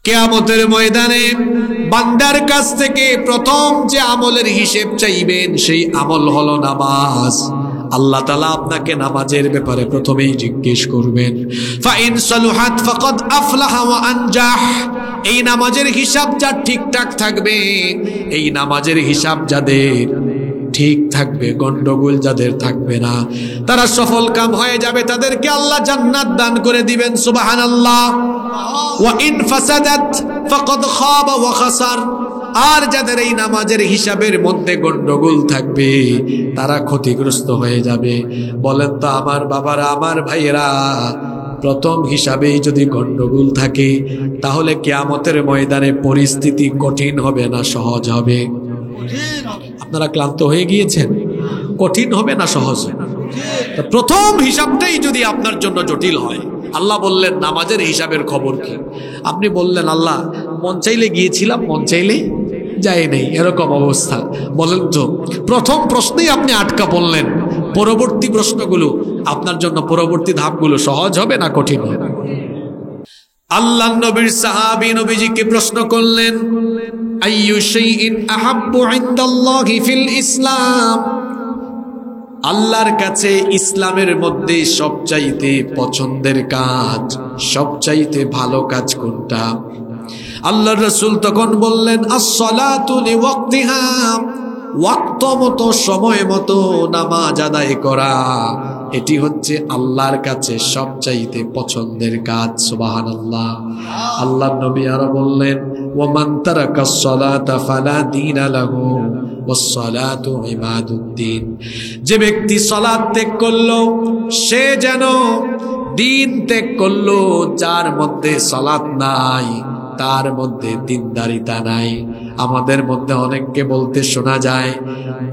কিয়ামতের ময়দানে বান্দার কাছ থেকে প্রথম যে আমলের হিসেব চাইবেন সেই আমল হলো নামাজ। আল্লাহ তাআলা আপনাকে নামাজের ব্যাপারে প্রথমেই জিজ্ঞেস করবেন, ফাইন সালুহাত ফাকাদ আফলাহা ওয়া আনজাহ। এই নামাজের হিসাব যার ঠিকঠাক থাকবে, এই নামাজের হিসাব যাদের ঠিক থাকবে, গন্ডগোল যাদের থাকবে না, তারা সফল কাম হয়ে যাবে, তাদেরকে আল্লাহ জান্নাত দান করে দিবেন। সুবহানাল্লাহ। ওয়া ইন ফাসাদাত ফাকাদ খাবা ওয়া খাসার। আর যাদের এই নামাজের হিসাবের মধ্যে গন্ডগোল থাকবে, তারা ক্ষতিগ্রস্ত হয়ে যাবে। বলেন তো আমার বাবারা, আমার ভাইয়েরা, প্রথম হিসাবেই যদি গন্ডগোল থাকে, তাহলে কিয়ামতের ময়দানে পরিস্থিতি কঠিন হবে না সহজ হবে? আপনারা ক্লান্ত হয়ে গিয়েছেন? কঠিন হবে না সহজ? প্রথম হিসাবটাই যদি আপনার জন্য জটিল হয়, আল্লাহ বললেন নামাজের হিসাবের খবর কি? আপনি বললেন আল্লাহ মন চাইলে গিয়েছিলাম, মন চাইলে যায় নেই, এরকম অবস্থা। বলেন তো প্রথম প্রশ্নেই আপনি আটকা পড়লেন, পরবর্তী প্রশ্নগুলো আপনার জন্য, পরবর্তী ধাপগুলো সহজ হবে না কঠিন হবে? আল্লাহ নবীর সাহাবী নবীজিকে প্রশ্ন করলেন, আইয়ু শাইইন আহাব্বু ইনদাল্লাহি ফিল ইসলাম। আল্লাহর কাছে ইসলামের মধ্যে সবচাইতে পছন্দের কাজ, সবচাইতে ভালো কাজ কোনটা? আল্লাহর রাসূল তখন বললেন, আস-সালাতু লিওয়াক্তিহা। ওয়াক্ত মতো, সময় মতো নামাজ আদায় করা, এটি হচ্ছে আল্লাহর কাছে সবচাইতে পছন্দের কাজ। সুবহানাল্লাহ। আল্লাহর নবী আরো বললেন, ওয়া মান তারাকাস সালাতা ফালা দীনা লাহু ওয়াস সালাতু ইমাদুদ্দিন। যে ব্যক্তি সালাত ত্যাগ করলো, সে যেন দিন ত্যাগ করলো। যার মধ্যে সালাত নাই, তার মধ্যে দিনদারিতা নাই। আমাদের মধ্যে অনেককে বলতে শোনা যায়,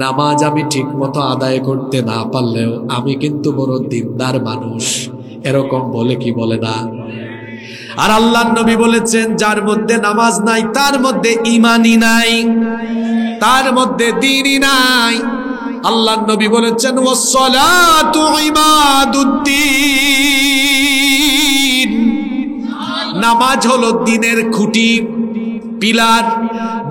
নামাজ আমি ঠিক মতো আদায় করতে না পারলেও আমি কিন্তু বড় দিনদার মানুষ, এরকম বলে কি বলে না? আর আল্লাহর নবী বলেছেন, যার মধ্যে নামাজ নাই, তার মধ্যে ঈমানই নাই, তার মধ্যে দ্বীনই নাই। আল্লাহর নবী বলেছেন, ওয়াস-সালাতু ইমাদুদ্দিন। নামাজ হলো দ্বীনের খুঁটি, পিলার।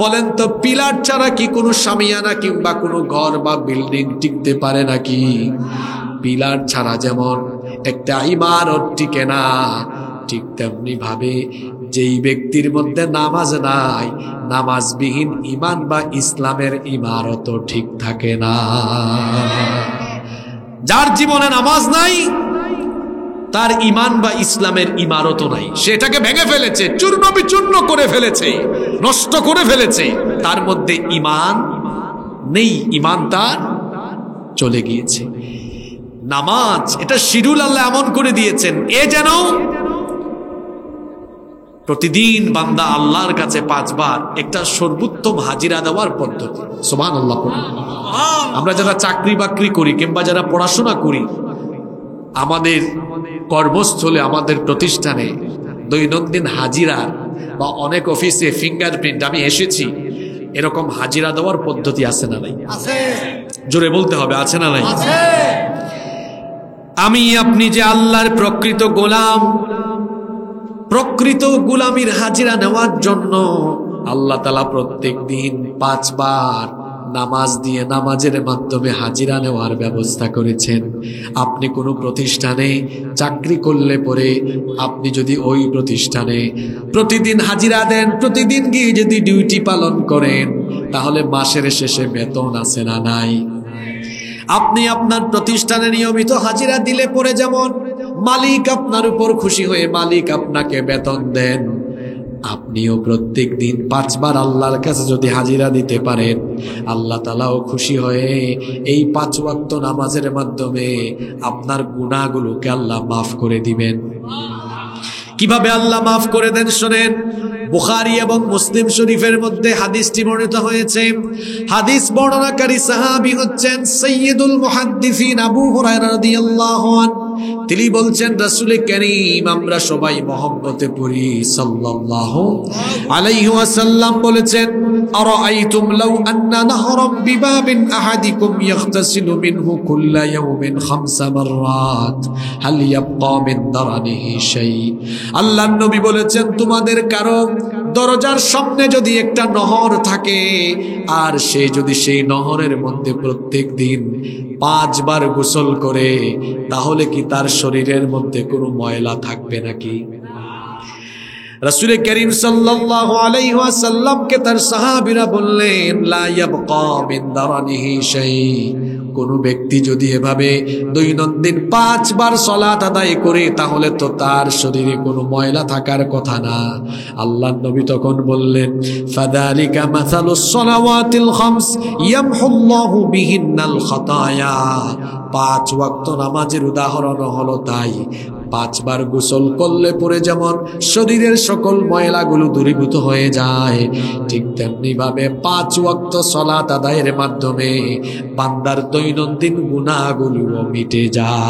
বলেন তো পিলার ছাড়া কি কোনো শামিয়ানা কিংবা কোনো ঘর বা বিল্ডিং টিকতে পারে নাকি? পিলার ছাড়া যেমন একটা ইমারত টিকে না, ঠিক তেমনি ভাবে যেই ব্যক্তির মধ্যে নামাজ নাই, নামাজবিহীন ঈমান বা ইসলামের ইমারত ঠিক থাকে না। যার জীবনে নামাজ নাই, তার ঈমান বা ইসলামের ইমারত নাই, সেটাকে ভেঙে ফেলেছে, চূর্ণ বিচূর্ণ করে ফেলেছে, নষ্ট করে ফেলেছে। তার মধ্যে ঈমান নেই, ঈমান তার চলে গিয়েছে। নামাজ এটা শিডিউল আল্লাহ এমন করে দিয়েছেন, এ যেন প্রতিদিন বান্দা আল্লাহর কাছে 5 বার একটা সর্বোত্তম হাজিরা দেওয়ার পদ্ধতি। সুবহানাল্লাহ। আমরা যারা চাকরি বাকরি করি কিংবা যারা পড়াশোনা করি, আমাদের কর্মস্থলে, আমাদের প্রতিষ্ঠানে দৈনন্দিন হাজিরার বা অনেক অফিসে ফিঙ্গারপ্রিন্ট, আমি এসেছি, এরকম হাজিরা দেওয়ার পদ্ধতি আছে না নাই? জোরে বলতে হবে, আছে না নাই? আমি আপনি যে আল্লাহর প্রকৃত গোলাম, প্রকৃত গোলামির হাজিরা নেওয়ার জন্য আল্লাহ তাআলা প্রত্যেক দিন 5 বার নামাজ দিয়ে, নামাজের মাধ্যমে হাজিরা নেওয়ার ব্যবস্থা করেছেন। আপনি কোনো প্রতিষ্ঠানে চাকরি করলে পরে আপনি যদি ওই প্রতিষ্ঠানে প্রতিদিন হাজিরা দেন, প্রতিদিন গিয়ে যদি ডিউটি পালন করেন, তাহলে মাসের শেষে বেতন আছে না নাই? আপনি আপনার প্রতিষ্ঠানে নিয়মিত হাজিরা দিলে পরে যেমন মালিক আপনার উপর খুশি হয়ে মালিক আপনাকে বেতন দেন, আপনিও প্রত্যেক দিন 5 বার আল্লাহর কাছে যদি হাজিরা দিতে পারেন, আল্লাহ তাআলাও খুশি হয়ে এই 5 ওয়াক্ত নামাজের মাধ্যমে আপনার গুনাহগুলোকে আল্লাহ মাফ করে দিবেন। কিভাবে আল্লাহ মাফ করে দেন শোনেন। বুখারী এবং মুসলিম শরীফের মধ্যে হাদিসটি বর্ণিত হয়েছে। হাদিস বর্ণনাকারী সাহাবী হচ্ছেন সাইয়্যিদুল মুহাদ্দিসিন আবু হুরায়রা রাদিয়াল্লাহু আনহু। তিনি বলছেন, রাসূল কারীম আমরা সবাই মহব্বতে পড়ি সাল্লাল্লাহু আলাইহি ওয়াসাল্লাম বলেছেন, আরাআইতুম লাউ আন্না নাহরাম বিবাবিন আহাদিকুম ইয়াগতাসিলু মিনহু কুল্লা ইয়াউমিন 5 মাররাত হাল ইয়াবকা মিন দারানিহি শাই। আল্লাহর নবী বলেছেন, তোমাদের কারো দরজার সামনে যদি একটা নহর থাকে আর সে যদি সেই নহরের মধ্যে প্রত্যেক দিন 5 বার গোসল করে, তাহলে কি তার শরীরের মধ্যে কোনো ময়লা থাকবে নাকি? রাসূল করিম সাল্লাল্লাহু আলাইহি ওয়াসাল্লামকে তার সাহাবীরা বললেন, লা ইয়াবকা মিন দারানিহি শাই। কোন ব্যক্তি যদি এভাবে দৈনন্দিন 5 বার সালাত আদায় করে, তাহলে তো তার শরীরে কোনো ময়লা থাকার কথা না। আল্লাহর নবী তখন বললেন, ফাযালিকা মাসালুস সালাওয়াতিল খামস ইয়ামহুল্লাহু বিহিন্নাল খাতায়া। 5 ওয়াক্ত নামাজের উদাহরণ হলো তাই। 5 বার গোসল করলে পরে যেমন শরীরের সকল ময়লাগুলো দূরীভূত হয়ে যায়, ঠিক তেমনি ভাবে 5 ওয়াক্ত সালাত আদায়ের মাধ্যমে বান্দার দৈনন্দিন গুনাহগুলো মিটে যায়।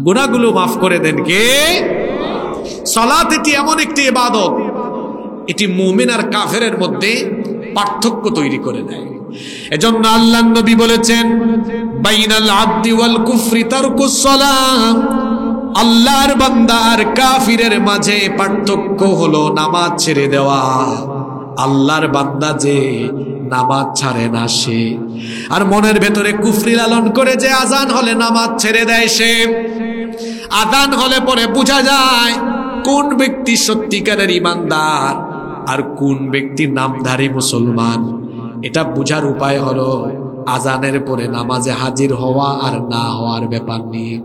গুনাহগুলো মাফ করে দেন কে? সালাত এটি এমন একটি ইবাদত, এটি মুমিন আর কাফেরের মধ্যে পার্থক্য তৈরি করে দেয়। এজন্য আল্লাহর নবী বলেছেন, বাইনাল আবদি ওয়াল কুফরি তারকুস সালাম। আল্লাহর বান্দা আর কাফিরের মাঝে পার্থক্য হলো নামাজ ছেড়ে দেওয়া। আল্লাহর বান্দা যে নামাজ ছাড়ে না সে, আর মনের ভেতরে কুফরি লালন করে যে আজান হলে নামাজ ছেড়ে দেয় সে। আজান হলে পরে বোঝা যায় কোন ব্যক্তি সত্যিকারের ইমানদার আর কোন ব্যক্তি নামধারী মুসলমান। এটা বুঝার উপায় হলো আজানের পরে নামাজে হাজির হওয়া আর না হওয়ার ব্যাপার নিয়ে।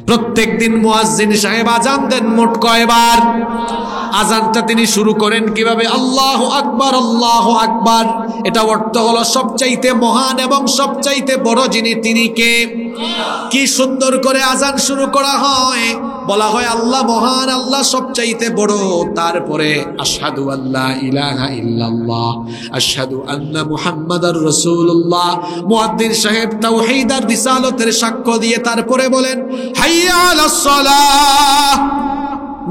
প্রত্যেক দিন মুয়াজ্জিন সাহেব আজান দেন মোট কয়বার? আজানটা তিনি শুরু করেন কিভাবে? আল্লাহু আকবার, আল্লাহু আকবার। এটা অর্থ হলো সবচাইতে মহান এবং সবচাইতে বড় যিনি তিনি কে? কি সুন্দর করে আজান শুরু করা হয়, বলা হয় আল্লাহ মহান, আল্লাহ সবচাইতে বড়। তারপরে আশহাদু আল্লা ইলাহা ইল্লাল্লাহ, আশহাদু আন্না মুহাম্মাদার রাসূলুল্লাহ। মুয়াজ্জিন সাহেব তাওহীদ আর রিসালাতের সাক্ষ্য দিয়ে তারপরে বলেন, হাইয়া আলাস সালাহ,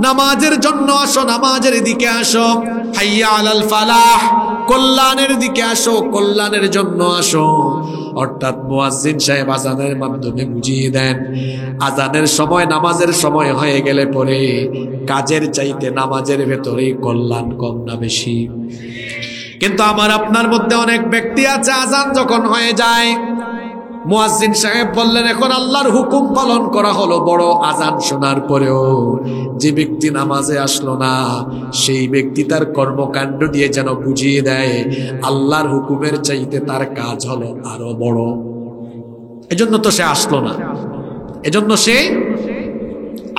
নামাজের জন্য আসো, নামাজের দিকে আসো। হাইয়া আলাল ফালাহ, কল্যাণের দিকে আসো, কল্যাণের জন্য আসো। অর্থাৎ মুয়াজ্জিন সাহেব আজানের মাধ্যমে বুঝিয়ে দেন, আজানের সময় নামাজের সময় হয়ে গেলে পরে কাজের চাইতে নামাজের ভেতরে কল্যাণ কম না বেশি। কিন্তু আমার আপনার মধ্যে অনেক ব্যক্তি আছে, আজান যখন হয়ে যায়, মুয়াজ্জিন সাহেব বললেন এখন আল্লাহর হুকুম পালন করা হলো বড়, আজান শোনার পরেও যে ব্যক্তি নামাজে আসলো না, সেই ব্যক্তি তার কর্মকাণ্ড দিয়ে যেন বুঝিয়ে দেয় আল্লাহর হুকুমের চাইতে তার কাজ হলো আরো বড়। এজন্য তো সে আসলো না, এজন্য সে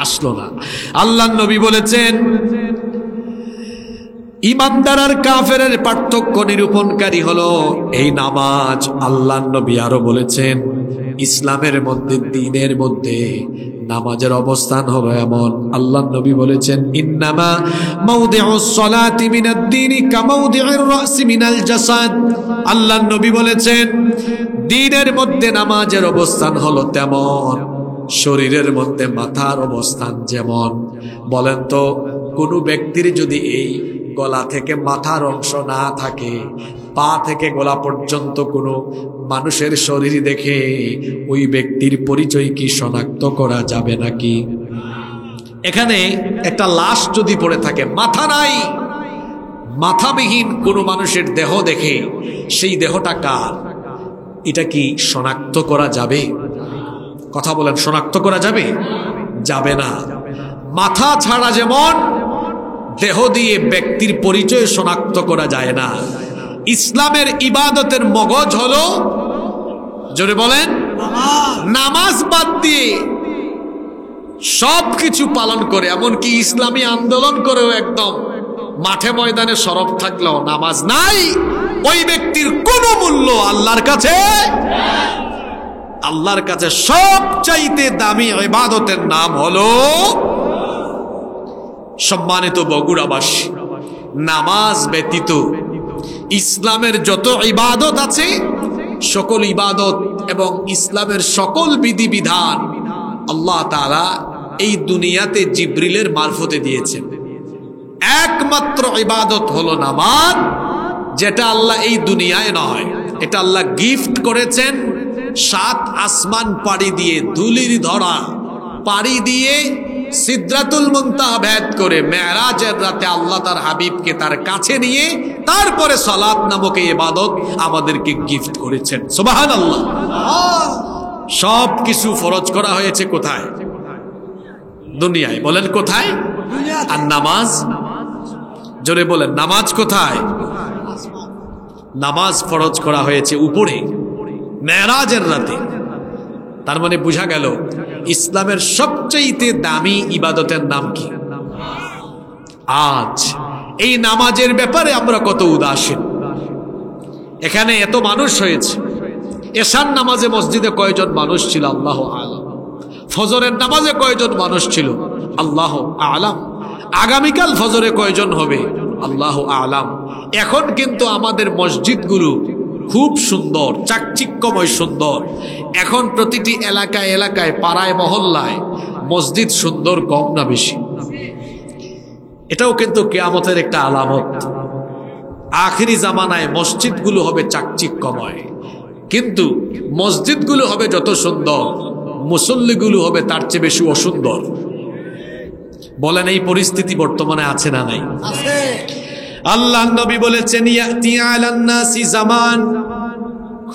আসলো না। আল্লাহর নবী বলেছেন, ইমানদার আর কাফেরের পার্থক্য নিরূপণকারী হলো এই নামাজ। আল্লাহর নবী আরো বলেছেন, ইসলামের মধ্যে, দ্বীনের মধ্যে নামাজের অবস্থান হলো এমন। আল্লাহর নবী বলেছেন, ইন্নামা মাউদিউস সালাতি মিনাদ দ্বীনি কামাউদিউর রাসি মিনাল জাসাদ। আল্লাহর নবী বলেছেন, দ্বীনের মধ্যে নামাজের অবস্থান হলো তেমন শরীরের মধ্যে মাথার অবস্থান যেমন। বলেন তো, কোনো ব্যক্তির যদি এই গলা থেকে মাথার অংশ না থাকে, পা থেকে গলা পর্যন্ত কোনো মানুষের শরীর দেখে ওই ব্যক্তির পরিচয় কি শনাক্ত করা যাবে নাকি? এখানে একটা লাশ যদি পড়ে থাকে, মাথা নাই, মাথাবিহীন কোনো মানুষের দেহ দেখে সেই দেহটা কার, এটা কি শনাক্ত করা যাবে? কথা বলেন, শনাক্ত করা যাবে? যাবে না। মাথা ছাড়া যেমন দেহ দিয়ে ব্যক্তির পরিচয় শনাক্ত করা যায় না, ইসলামের ইবাদতের মগজ হলো, জোরে বলেন, নামাজ বাদ দিয়ে সবকিছু পালন করে, এমনকি ইসলামী আন্দোলন করেও একদম মাঠে ময়দানে সরব থাকলেও নামাজ নাই, ওই ব্যক্তির কোনো মূল্য আল্লাহর কাছে, আল্লাহর কাছে সবচাইতে দামি ইবাদতের নাম হলো, সম্মানিত বগুড়াবাসী, নামাজ ব্যতীত ইসলামের যত ইবাদত আছে, সকল ইবাদত এবং ইসলামের সকল বিধিবিধান আল্লাহ তাআলা এই দুনিয়াতে জিবরিলের মারফতে দিয়েছেন। একমাত্র ইবাদত হলো নামাজ, যেটা আল্লাহ এই দুনিয়ায় নয়, এটা আল্লাহ গিফট করেছেন 7 আসমান পাড়ি দিয়ে, ধুলির ধরা পাড়ি দিয়ে, সিদরাতুল মুনতাহা ভেদ করে মেরাজের রাতে আল্লাহ তার হাবিবকে তার কাছে নিয়ে তারপরে সালাত নামক এই ইবাদত আমাদেরকে গিফট করেছেন। সুবহানাল্লাহ। সব কিছু ফরজ করা হয়েছে কোথায়? দুনিয়ায়। বলেন কোথায়? আর নামাজ? জোরে বলেন, নামাজ কোথায়? নামাজ ফরজ করা হয়েছে উপরে, মেরাজের রাতে। তার মানে বোঝা গেল ইসলামের সবচেয়ে দামি ইবাদতের নাম কি? আজ এই নামাজের ব্যাপারে আমরা কত উদাসীন। এখানে এত মানুষ হয়েছে, এশার নামাজে মসজিদে কয়জন মানুষ ছিল আল্লাহ আলাম, ফজরের নামাজে কয়জন মানুষ ছিল আল্লাহ আলাম, আগামীকাল ফজরে কয়জন হবে আল্লাহ আলাম। এখন কিন্তু আমাদের মসজিদগুলো খুব সুন্দর, চাকচিক্যময় সুন্দর। এখন প্রতিটি এলাকায় এলাকায়, পাড়ায় মহল্লায় মসজিদ সুন্দর কম না বেশি? এটাও কিন্তু কিয়ামতের একটা আলামত। আখিরি জামানায় মসজিদগুলো হবে চাকচিক্যময়, কিন্তু মসজিদগুলো হবে যত সুন্দর, মুসল্লিগুলো হবে তার চেয়ে বেশি অসুন্দর। বলেন এই পরিস্থিতি বর্তমানে আছে না নাই? আল্লাহ নবী বলেছেন ইয়াতি আলান নাসি জামান,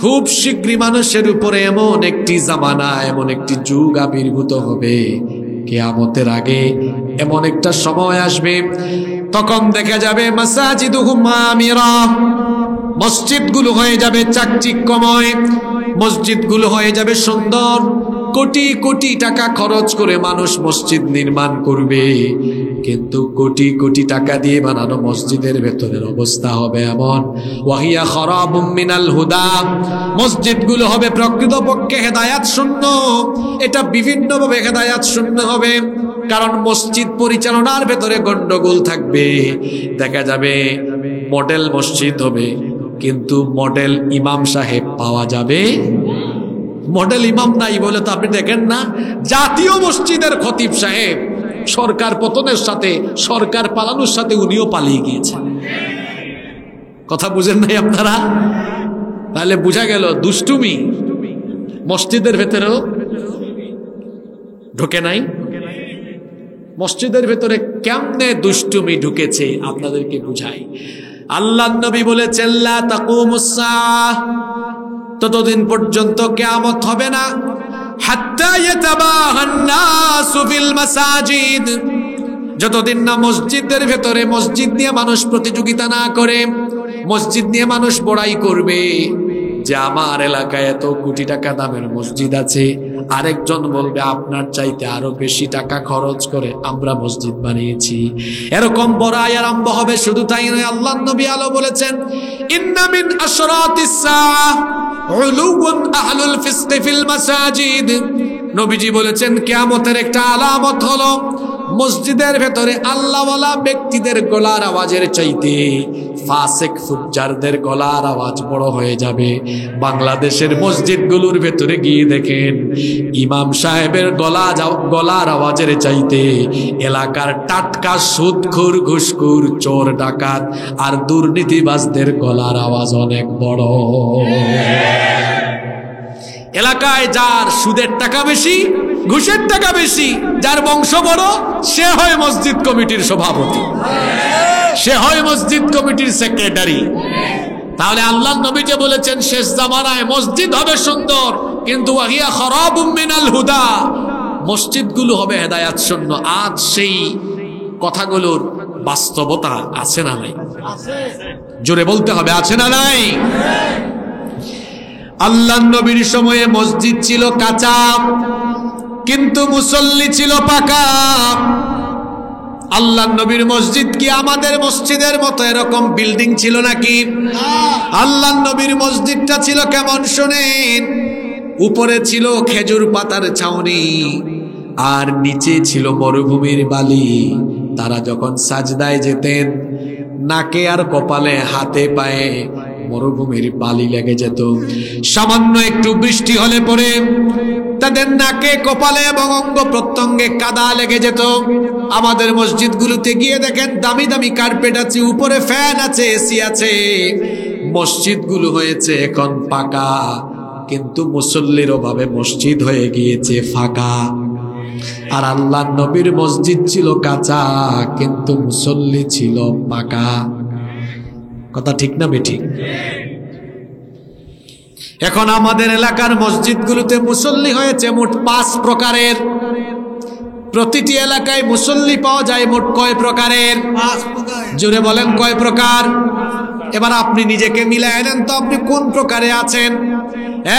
খুব শীঘ্রই মানুষের উপরে এমন একটি জামানা, এমন একটি যুগ আবির্ভূত হবে, কিয়ামতের আগে এমন একটা সময় আসবে, তখন দেখা যাবে মাসাজিদুহুম আমিরা, মসজিদগুলো হয়ে যাবে চাকচিক্যময়, মসজিদগুলো হয়ে যাবে সুন্দর। কোটি কোটি টাকা খরচ করে মানুষ মসজিদ নির্মাণ করবে, কিন্তু কোটি কোটি টাকা দিয়ে বানানো মসজিদের ভেতরের অবস্থা হবে এমন, ওয়াহিয়া খারাবুম মিনাল হুদা, মসজিদগুলো হবে প্রকৃতপক্ষে হেদায়াত শূন্য। এটা বিভিন্নভাবে হেদায়াত শূন্য হবে, কারণ মসজিদ পরিচালনার ভেতরে গন্ডগোল থাকবে। দেখা যাবে মডেল মসজিদ হবে, কিন্তু মডেল ইমাম সাহেব পাওয়া যাবে। মডেল ইমাম নাই বলে তো আপনি দেখেন না, জাতীয় মসজিদের খতিব সাহেব সরকার পতনের সাথে, সরকার পালানোর সাথে উনিও পালিয়ে গিয়েছেন। কথা বুঝেন নাই আপনারা? তাহলে বোঝা গেল দুষ্টুমি মসজিদের ভেতরেও ঢুকে নাই। মসজিদের ভেতরে কেমনে দুষ্টুমি ঢুকেছে আপনাদেরকে বুঝাই। আল্লাহ নবী বলেছেন লা তাকুমুস সাআহ, ততদিন পর্যন্ত কিয়ামত হবে না, হাত্তা ইয়াতাবাহান নাসু ফিল মাসাজিদ, যতদিন না মসজিদের ভেতরে মসজিদ নিয়ে মানুষ প্রতিযোগিতা না করে, মসজিদ নিয়ে মানুষ বড়াই করবে যে আমার এলাকায় এত কোটি টাকা দামের মসজিদ আছে, আরেকজন বলবে আপনার চাইতে আরো বেশি টাকা খরচ করে আমরা মসজিদ বানিয়েছি। এরকম বড়াই আরম্ভ হবে। শুধু তাই নয়, আল্লাহর নবী আলো বলেছেন ইন্না মিন আশরাতিস সাআহ উলুউন আহলুল ফিসকি ফিল মাসাজিদ, নবীজি বলেছেন কিয়ামতের একটা আলামত হলো মসজিদের ভেতরে আল্লাহওয়ালা ব্যক্তিদের গলার আওয়াজের চাইতে ফাসিক ফুজ্জারদের গলার আওয়াজ বড় হয়ে যাবে। বাংলাদেশের মসজিদগুলোর ভেতরে গিয়ে দেখেন ইমাম সাহেবের গলার আওয়াজের চাইতে এলাকার টাটকা সুদখোর, ঘুষখোর, চোর, ডাকাত আর দুর্নীতিবাজদের গলার আওয়াজ অনেক বড়। এলাকায় যার সুদের টাকা বেশি, ঘুষের টাকা বেশি, যার বংশ বড়, সে হয় মসজিদ কমিটির সভাপতি, সে হয় মসজিদ কমিটির সেক্রেটারি। তাহলে আল্লাহ নবী যে বলেছেন শেষ জামানায় মসজিদ হবে সুন্দর, কিন্তু ওয়াহিয়া খারাবুম মিনাল হুদা, মসজিদগুলো হবে হেদায়াত শূন্য। আজ সেই কথাগুলোর বাস্তবতা আছে না নাই? জোরে বলতে হবে, আছে না নাই? আল্লাহ নবীর সময়ে মসজিদ ছিল কাঁচা, কিন্তু মুসল্লি ছিল পাকা। আল্লাহ নবীর মসজিদ কি আমাদের মসজিদের মতো এরকম বিল্ডিং ছিল নাকি? আল্লাহ নবীর মসজিদটা ছিল কেমন শোনেন, উপরে ছিল খেজুর পাতার ছাউনি আর নিচে ছিল মরুভূমির বালি। তারা যখন সাজদায় যেতেন, নাকে আর কপালে, হাতে পায়ে মরুভূমির বালি লেগে যেত। সামান্য একটু বৃষ্টি হলে পরে তাদের নাকে কপালে এবং অঙ্গ প্রত্যঙ্গে কাদা লেগে যেত। আমাদের মসজিদগুলোতে গিয়ে দেখেন দামি দামি কার্পেট আছে, উপরে ফ্যান আছে, এসি আছে, মসজিদগুলো হয়েছে এখন পাকা, কিন্তু মুসল্লির অভাবে মসজিদ হয়ে গিয়েছে ফাঁকা। আর আল্লাহর নবীর মসজিদ ছিল কাঁচা, কিন্তু মুসল্লি ছিল পাকা। কথা ঠিক না বেঠিক? এখন আমাদের এলাকার মসজিদগুলোতে মুসল্লি হয়েছে মোট 5 প্রকারের। প্রতিটি এলাকায় মুসল্লি পাওয়া যায় মোট কয় প্রকারের? 5 প্রকার। জোরে বলেন কয় প্রকার? এবার আপনি নিজেকে মিলায় নেন তো, আপনি কোন প্রকারে আছেন?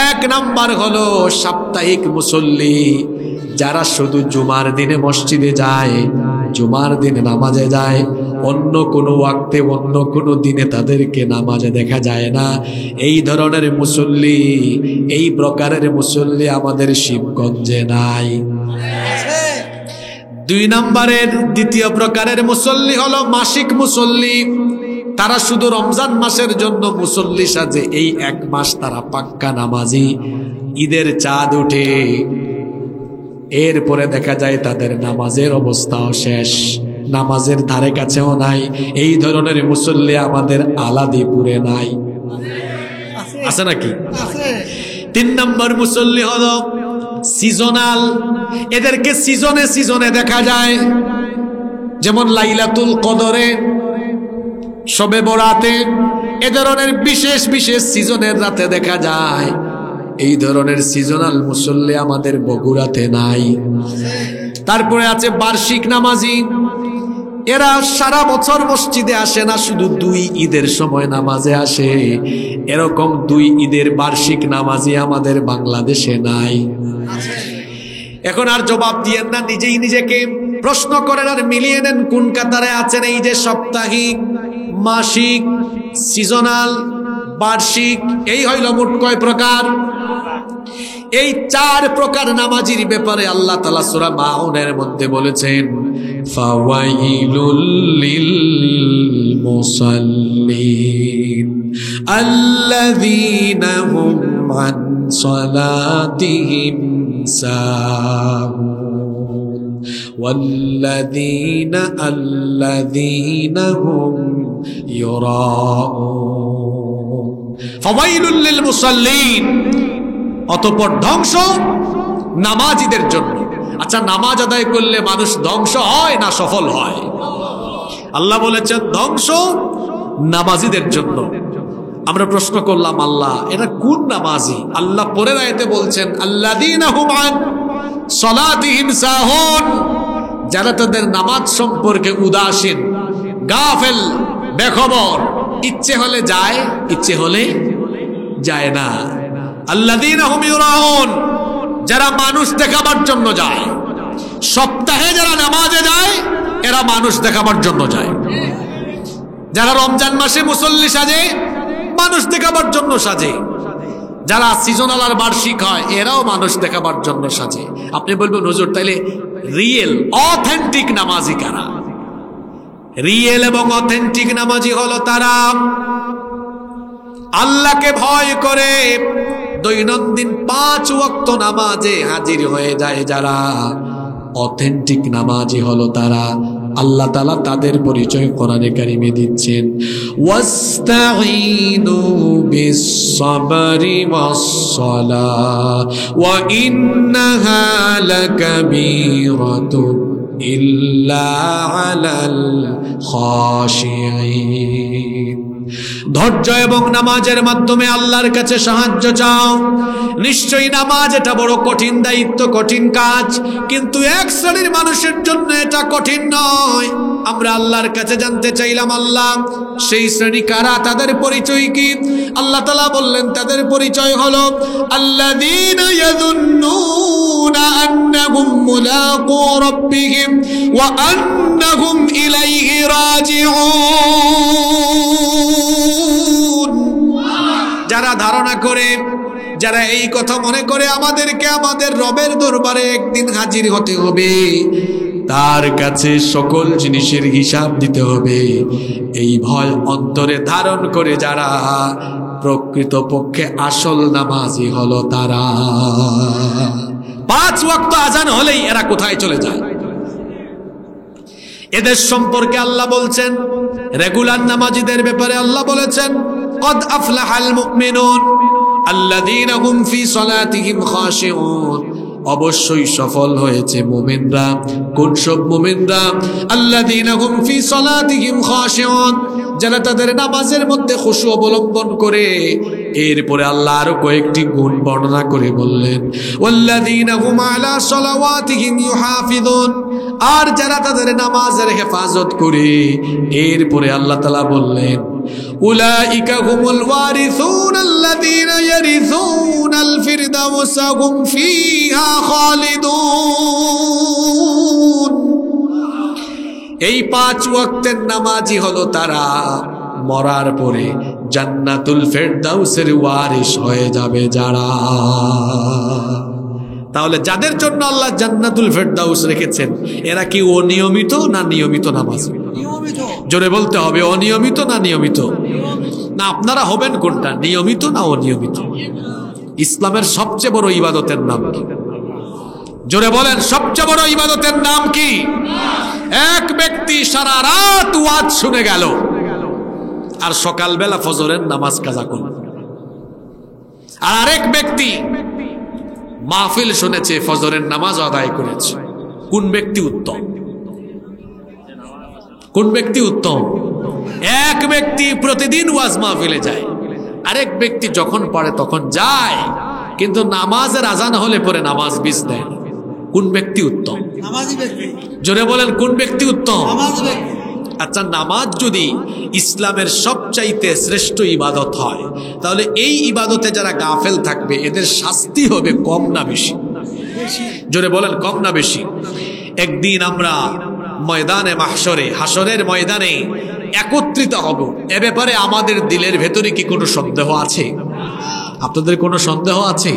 1 নাম্বার হলো সাপ্তাহিক মুসল্লি, যারা শুধু জুমার দিনে মসজিদে যায়, জুমার দিনে নামাজে যায়, অন্য কোনো ওয়াক্তে অন্য কোনো দিনে তাদেরকে নামাজে দেখা যায় না। এই ধরনের মুসল্লি, এই প্রকারের মুসল্লি আমাদের শিবগঞ্জে নাই। 2 নম্বরের দ্বিতীয় প্রকারের মুসল্লি হলো মাসিক মুসল্লি, তারা শুধু রমজান মাসের জন্য মুসল্লি সাজে, এই 1 মাস তারা পাক্কা নামাজি। ঈদের চাঁদ উঠে এরপরে দেখা যায় তাদের নামাজের অবস্থাও শেষ, নামাজের ধারে কাছেও নাই। এই ধরনের মুসল্লি আমাদের আলাদিপুরে নাই, আছে নাকি? 3 নম্বর মুসল্লি হলো সিজনাল, এদেরকে সিজনে সিজনে দেখা যায়, যেমন লাইলাতুল কদরে, শবে বরাতে, এ ধরনের বিশেষ বিশেষ সিজনের রাতে দেখা যায়। এই ধরনের সিজনাল মুসল্লি আমাদের বগুড়াতে নাই। তারপরে আছে বার্ষিক নামাজি, এরা সারা বছর মসজিদে আসে না, শুধু 2 ঈদের সময় নামাজে আসে। এরকম 2 ঈদের বার্ষিক নামাজি আমাদের বাংলাদেশে নাই। এখন আর জবাব দিয়েন না, নিজেই নিজেকে প্রশ্ন করেন আর মিলিয়ে নেন কোন কাতারে আছেন। এই যে সাপ্তাহিক, মাসিক, সিজনাল, বার্ষিক, এই হইল মোট কয় প্রকার? এই 4 প্রকার নামাজির ব্যাপারে আল্লাহ তাআলা সূরা মাউনের মধ্যে বলেছেন, ফাওয়াইলুল লিল মুসাল্লিন আল্লাযীনা হুম আন সালাতিহিম সাহুন আল্লাযীনা হুম ইউরাউন। ফাওয়াইলুল লিল মুসাল্লিন, অতঃপর ধ্বংস নামাজীদের জন্য। আচ্ছা, নামাজ আদায় করলে মানুষ ধ্বংস হয় না সফল হয়? আল্লাহ বলেছেন ধ্বংস নামাজীদের জন্য। আমরা প্রশ্ন করলাম, আল্লাহ এটা কোন নামাজি? আল্লাহ পরের আয়াতে বলছেন আল্লাযীনা হুম আন সালাতিহিম সাহুন, যারা তাদের নামাজ সম্পর্কে উদাসীন, গাফেল, বেখবর, ইচ্ছে হলে যায়, ইচ্ছে হলে যায় না। আল্লাযীনা হুম ইউরাউন, যারা মানুষ দেখাবার জন্য যায়। সপ্তাহে যারা নামাজে যায় এরা মানুষ দেখাবার জন্য যায়। যারা রমজান মাসে মুসল্লি সাজে, মানুষ দেখাবার জন্য সাজে। যারা সিজনাল আর বার্ষিক হয়, এরাও মানুষ দেখাবার জন্য সাজে। আপনি বলবেন হুজুর, তাইলে রিয়েল অথেন্টিক নামাজি কারা? রিয়েল এবং অথেন্টিক নামাজি হলো তারা আল্লাহকে ভয় করে দৈনন্দিন 5 ওয়াক্ত নামাজে হাজির হয়ে যায়। যারা অথেন্টিক নামাজি হলো তারা। আল্লাহ তাআলা তাদের পরিচয় কোরআনে কারিমে দিচ্ছেন, ওয়াস্তাঈনু বিস-সাবরি ওয়াস-সালাহ ওয়া ইন্নাহা লাকাবীরাতুন ইল্লা আলাল খাশিঈন। ধৈর্য এবং নামাজের মাধ্যমে আল্লাহর কাছে সাহায্য চাও। নিশ্চয়ই নামাজ এটা বড় কঠিন দায়িত্ব, কঠিন কাজ, কিন্তু 1 শ্রেণীর মানুষের জন্য এটা কঠিন নয়। আমরা আল্লাহর কাছে জানতে চাইলাম, আল্লাহ সেই শ্রেণী কারা, তাদের পরিচয় কি? আল্লাহ তাআলা বললেন তাদের পরিচয় হলো আল্লাযীনা ইয়াযুন্নুনা আন্নাহুম মুলাকু রাব্বিহিম ওয়া আন্নাহুম ইলাইহি রাজিউন। যারা ধারণা করে, যারা এই কথা মনে করে আমাদেরকে আমাদের রবের দরবারে একদিন হাজির হতে হবে, তার কাছে সকল জিনিসের হিসাব দিতে হবে, এই ভয় অন্তরে ধারণ করে যারা প্রকৃতপক্ষে আসল নামাজি হলো তারা। 5 ওয়াক্ত আজান হলেই এরা কোথায় চলে যায়? এদের সম্পর্কে আল্লাহ বলছেন, রেগুলার নামাজীদের ব্যাপারে আল্লাহ বলেছেন, কদ আফলাহাল মুমিনুন আল্লাযীনা হুম ফি সালাতিহিম খাশিউন, অবশ্যই সফল হয়েছে মুমিনরা। কোন সব মুমিনরা? আল্লাযীনা হুম ফি সালাতিহিম খাশিউন, যারা তাদের নামাজের মধ্যে খুশু অবলম্বন করে। এরপরে আল্লাহ আরো কয়েকটি গুণ বর্ণনা করে বললেন, ওয়াল্লাযীনা হুম আলা সালাওয়াতিহিম ইউহাফিজুন, আর যারা তাদের নামাজের হেফাজত করে। এরপরে আল্লাহ তাআলা বললেন, উলাইকা হুমুল ওয়ারিসুন আল্লাযীনা ইয়ারিসুনাল ফিরদাউসা হুম ফিহা খালিদুন। এই 5 ওয়াক্তের নামাজি হলো তারা মরার পরে জান্নাতুল ফেরদাউসের ওয়ারিস হয়ে যাবে যারা। তাহলে যাদের জন্য আল্লাহ জান্নাতুল ফেরদাউস রেখেছেন, এরা কি অনিয়মিত না নিয়মিত নামাজ? জোরে বলতে হবে, অনিয়মিত না নিয়মিত? না আপনারা হবেন কোনটা, নিয়মিত না অনিয়মিত? ইসলামের সবচেয়ে বড় ইবাদতের নাম কি? জোরে বলেন, সবচেয়ে বড় ইবাদতের নাম কি? এক ব্যক্তি সারা রাত ওয়াজ শুনে গেল আর সকালবেলা ফজরের নামাজ কাজা করল। আর আরেক ব্যক্তি মাহফিল শুনেছে, ফজরের নামাজ আদায় করেছে। কোন ব্যক্তি উত্তম? কোন ব্যক্তি উত্তম? এক ব্যক্তি প্রতিদিন ওয়াজ মাহফিলে যায়, আরেক ব্যক্তি যখন পড়ে তখন যায়, কিন্তু নামাজের আজান হলে পরে নামাজ মিস দেয়। কোন ব্যক্তি উত্তম? জোরে বলেন, কোন ব্যক্তি উত্তম? আচ্ছা, নামাজ যদি ইসলামের সবচাইতে শ্রেষ্ঠ ইবাদত হয়, তাহলে এই ইবাদতে যারা গাফেল থাকবে এদের শাস্তি হবে কম না বেশি? জোরে বলেন, কম না বেশি? একদিন আমরা ময়দানে মাহশরে, হাসরের ময়দানে একত্রিত হব, এ ব্যাপারে আমাদের দিলের ভেতরে কি কোনো সন্দেহ আছে? আপনাদের কোনো সন্দেহ আছে?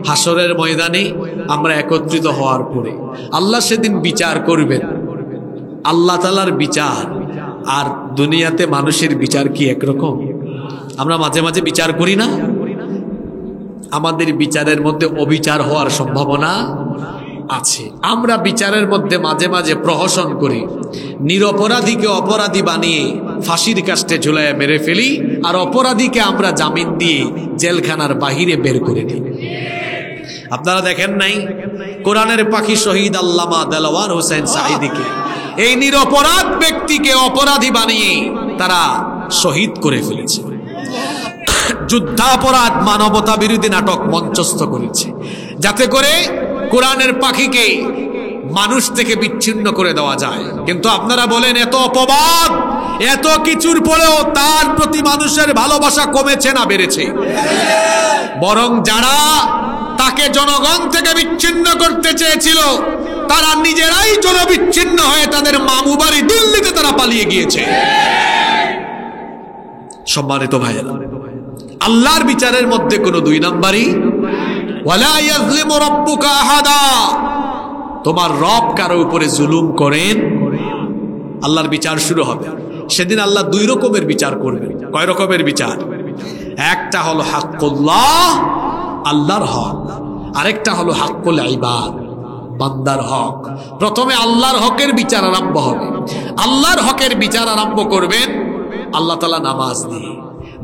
হাসরের ময়দানে আমরা একত্রিত হওয়ার পরে আল্লাহ সেদিন বিচার করবেন। আল্লাহ তাআলার বিচার আর দুনিয়াতে মানুষের বিচার কি একরকম? আমরা মাঝে মাঝে বিচার করি না? আমাদের বিচারের মধ্যে অবিচার হওয়ার সম্ভাবনা আছে। আমরা বিচারের মধ্যে মাঝে মাঝে প্রহসন করি, নিরপরাধীকে অপরাধী বানিয়ে ফাঁসির কাস্টে ঝুলাইয়া মেরে ফেলি, আর অপরাধীকে আমরা জামিন দিয়ে জেলখানার বাহিরে বের করে দিই। আপনারা দেখেন নাই কোরআনের পাখি শহীদ আল্লামা দেলোয়ার হোসেন সাঈদীকে এই নিরপরাধ ব্যক্তিকে অপরাধী বানিয়ে তারা শহীদ করে ফেলেছে। যুদ্ধাপরাধ, মানবতা বিরোধী নাটক মঞ্চস্থ করেছে, যাতে করে কোরআনের পাখিকে মানুষ থেকে বিচ্ছিন্ন করে দেওয়া যায়। কিন্তু আপনারা বলেন, এত অপবাদ, এত কিছুর পরেও তার প্রতি মানুষের ভালোবাসা কমেছে না বেড়েছে? বরং যারা তাকে জনগণ থেকে বিচ্ছিন্ন করতে চেয়েছিল, তারা নিজেরাই জনবিচ্ছিন্ন হয়ে তাদের মামু বাড়ি দিল্লিতে তারা পালিয়ে গিয়েছে। সম্মানিত ভাইয়েরা, আল্লাহর বিচারের মধ্যে কোনো দুই নাম্বারই। ওয়ালা ইয়াযলিমু রাব্বুকা আহাদা, তোমার রব কারো উপরে জুলুম করেন, আল্লাহর বিচার শুরু হবে। সেদিন আল্লাহ দুই রকমের বিচার করবেন। কয় রকমের বিচার? একটা হলো হাক্কুল্লাহ, আল্লাহর হক, আরেকটা হলো হাক্কুল ইবাদ, বান্দার হক। প্রথমে আল্লাহর হকের বিচার আরম্ভ হবে। আল্লাহর হকের বিচার আরম্ভ করবেন আল্লাহ তাআলা নামাজ দিয়ে।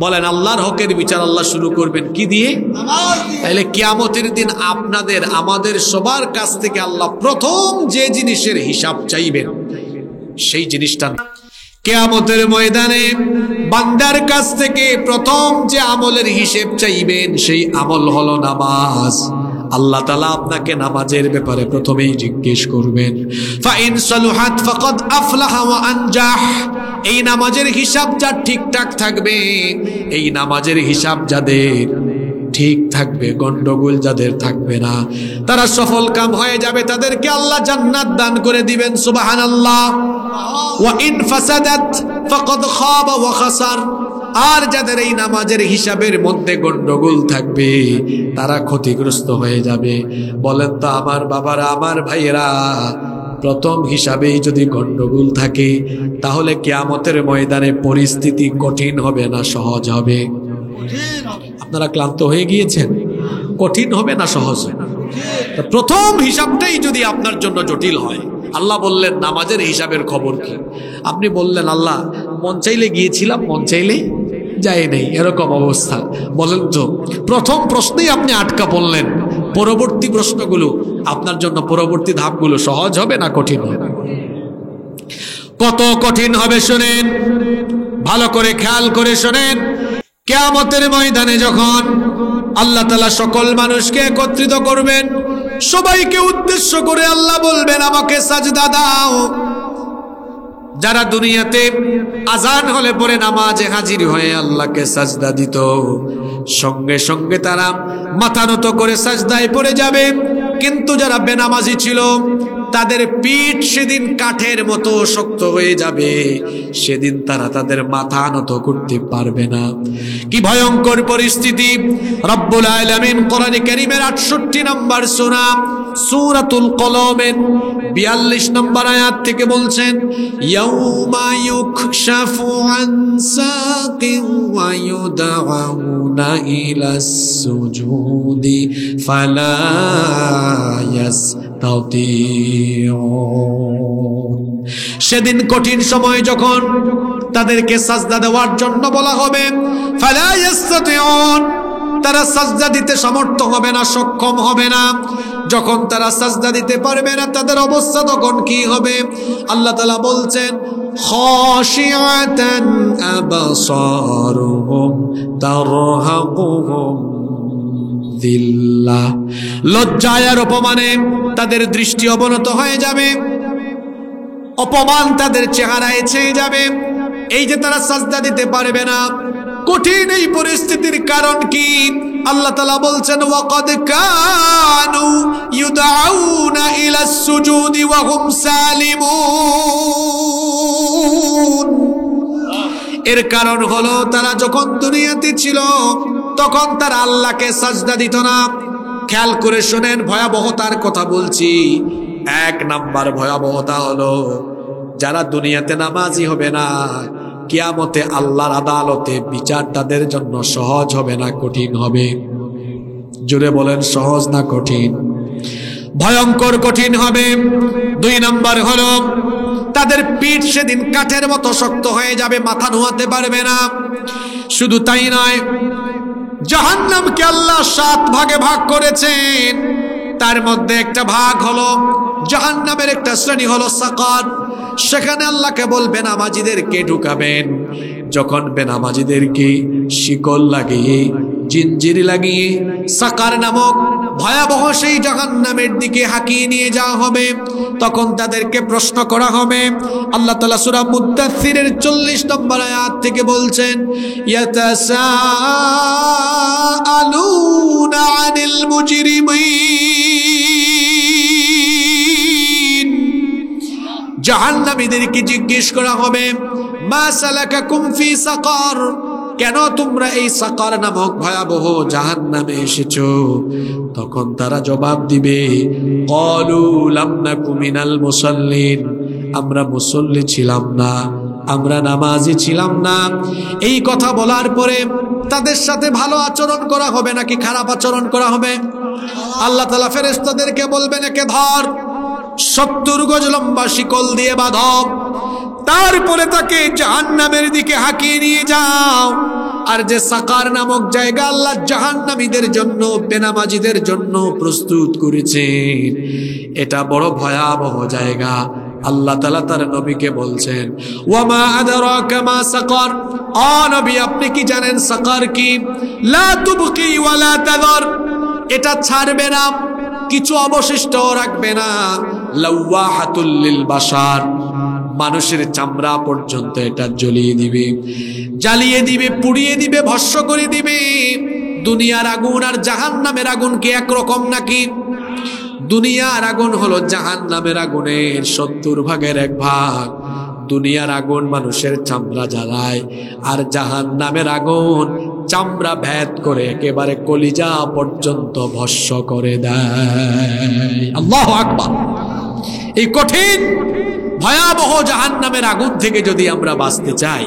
বলেন, আল্লাহর হকের বিচার আল্লাহ শুরু করবেন কি দিয়ে? তাহলে কিয়ামতের দিন আপনাদের আমাদের সবার কাছ থেকে আল্লাহ প্রথম যে জিনিসের হিসাব চাইবেন সেই জিনিসটা, কিয়ামতের ময়দানে বান্দার কাছ থেকে প্রথম যে আমলের হিসেব চাইবেন সেই আমল হলো নামাজ। আল্লাহ তাআলা আপনাকে নামাজের ব্যাপারে প্রথমেই জিজ্ঞেস করবেন। ফাইন সালুহাত ফাকাদ আফলাহা ওয়া আনজাহ, এই নামাজের হিসাব যার ঠিকঠাক থাকবে, এই নামাজের হিসাব যাদের ঠিক থাকবে, গন্ডগোল যাদের থাকবে না, তারা সফল কাম হয়ে যাবে, তাদেরকে আল্লাহ জান্নাত দান করে দিবেন। সুবহানাল্লাহ। ওয়া ইন ফাসাদাত ফাকাদ খাবা ওয়া খাসার, আর যাদের এই নামাজের হিসাবের মধ্যে গন্ডগোল থাকবে তারা ক্ষতিগ্রস্ত হয়ে যাবে। বলেন তো আমার বাবারা, আমার ভাইয়েরা, প্রথম হিসাবেই যদি গন্ডগোল থাকে তাহলে কিয়ামতের ময়দানে পরিস্থিতি কঠিন হবে না সহজ হবে? আপনারা ক্লান্ত হয়ে গিয়েছেন? কঠিন হবে না সহজ হবে? প্রথম হিসাবটাই যদি আপনার জন্য জটিল হয়, আল্লাহ বললেন নামাজের হিসাবের খবর কি? আপনি বললেন আল্লাহ মন চাইলে গিয়েছিলাম, মন চাইলে যায় নাই, এরকম অবস্থা। বলেন তো প্রথম প্রশ্নেই আপনি আটকা পড়লেন, পরবর্তী প্রশ্নগুলো আপনার জন্য, পরবর্তী ধাপগুলো সহজ হবে না কঠিন হবে? কত কঠিন হবে শোনেন, ভালো করে খেয়াল করে শোনেন। কিয়ামতের ময়দানে যখন আল্লাহ তাআলা সকল মানুষকে একত্রিত করবেন, সবাইকে উদ্দেশ্য করে আল্লাহ বলবেন আমাকে সাজদা দাও। যারা দুনিয়াতে আজান হলে পরে নামাজে হাজির হয়ে আল্লাহকে সাজদা দিত, সঙ্গে সঙ্গে তারা মাথা নত করে সাজদায় পড়ে যাবে। কিন্তু যারা বেনামাজি ছিল তাদের পিঠ সেদিন কাঠের মতো শক্ত হয়ে যাবে, সেদিন তারা তাদের মাথা নত করতে পারবে না। কি ভয়ঙ্কর পরিস্থিতি! রব্বুল আলামিন কোরআনে কারীমের 68 নম্বর সূরা সূরাতুল কলমের 42 নম্বর আয়াত থেকে বলছেন, ইয়াউমা ইউকশাফু আন সাকিন ওয়া ইউদআউনা ইলাস সুজুদি ফালা ইয়াস্তাতিউন। সেদিন কঠিন সময় যখন তাদেরকে সাজদা দেওয়ার জন্য বলা হবে, ফালা ইয়াস্তাতিউন, তারা সাজদা দিতে সমর্থ হবে না, সক্ষম হবে না। যখন তারা সাজদা দিতে পারবে না তাদের অবস্থা তখন কি হবে? আল্লাহ তাআলা বলছেন, খাশিআতান আবসারুহুম তারহাকুহুম যিল্লাহ, লজ্জায় আর অপমানে তাদের দৃষ্টি অবনত হয়ে যাবে, অপমান তাদের চেহারায় ছেয়ে যাবে। এই যে তারা সাজদা দিতে পারবে না, কঠিন এই পরিস্থিতির কারণ কি? আল্লাহ তাআলা বলছেন, ওয়াকাদ কানু ইউদআউনা ইলাস সুজুদি ওয়া হুম সালিমুন। এর কারণ হলো তারা যখন দুনিয়াতে ছিল তখন তারা আল্লাহকে সাজদা দিত না। খেয়াল করে শুনেন, ভয়াবহতার কথা বলছি। এক নাম্বার ভয়াবহতা হলো যারা দুনিয়াতে নামাজি হবে না, কিয়ামতে আল্লাহর আদালতে বিচার তাদের জন্য সহজ হবে না, কঠিন হবে। জোরে বলেন, সহজ না কঠিন? ভয়ঙ্কর কঠিন হবে। দুই নাম্বার হলো তাদের পিঠ সেদিন কাঠের মতো শক্ত হয়ে যাবে, মাথা নোয়াতে পারবে না। শুধু তাই নয়, জাহান্নামকে আল্লাহ 7 ভাগে ভাগ করেছেন। তার মধ্যে একটা ভাগ হলো জাহান্নামের একটা শ্রেণী হলো সাকার। সেখানে আল্লাহকে বলবেন নামাজিদেরকে ঢুকাবেন। যখন বেনামাজিদেরকে শিকল লাগিয়ে, জিনজির লাগিয়ে সাকার নামক ভয়াবহ সেই জাহান্নামের দিকে হাঁকিয়ে নিয়ে যাওয়া হবে, তখন তাদেরকে প্রশ্ন করা হবে। আল্লাহ তাআলা সূরা মুদ্দাসসিরের 40 নম্বর আয়াত থেকে বলছেন, ইয়াতাসাআলুনা আনিল মুজরিমিন, জাহান্নামীদেরকে জিজ্ঞেস করা হবে, মা সালাকাকুম ফি সাকার, কেন তোমরা এই সাকার নামক ভয়াবহ জাহান্নামে এসেছো? তখন তারা জবাব দিবে, ক্বালু লাম নাকু মিনাল মুসাল্লিন, আমরা মুসল্লি ছিলাম না, আমরা নামাজি ছিলাম না। এই কথা বলার পরে তাদের সাথে ভালো আচরণ করা হবে নাকি খারাপ আচরণ করা হবে? আল্লাহ তাআলা ফেরেশতাদেরকে বলবেন, একে ধর, 70 গজ লম্বা শিকল দিয়ে বাঁধো, তারপরে তাকে জাহান্নামের দিকে হাঁকিয়ে নিয়ে যাও। আর যে সাকার নামক জায়গা আল্লাহ জাহান্নামীদের জন্য, বেনামাজিদের জন্য প্রস্তুত করেছেন, এটা বড় ভয়াবহ জায়গা। আল্লাহ তাআলা তার নবীকে বলছেন, ওয়ামা আদরাকা মা সাকার, ও নবী আপনি কি জানেন সাকার কি? লা তুবকি ওয়ালা তাযর, এটা ছাড়বে না, কিছু অবশিষ্ট রাখবে না। লাওয়াহাতুল লিল বাশার, মানুষের চামড়া পর্যন্ত এটা জ্বলিয়ে দিবে, জ্বালিয়ে দিবে, পুড়িয়ে দিবে, ভস্ম করে দিবে। দুনিয়ার আগুন আর জাহান্নামের আগুন কি একরকম নাকি? দুনিয়ার আগুন হলো জাহান্নামের আগুনের 70 ভাগের 1 ভাগ। দুনিয়ার আগুন মানুষের চামড়া জ্বালায়, আর জাহান্নামের আগুন চামড়া ভেদ করে একেবারে কলিজা পর্যন্ত ভস্ম করে দেয়। আল্লাহু আকবার! এই কঠিন ভয়াবহ জাহান্নামের আগুন থেকে যদি আমরা বাঁচতে চাই,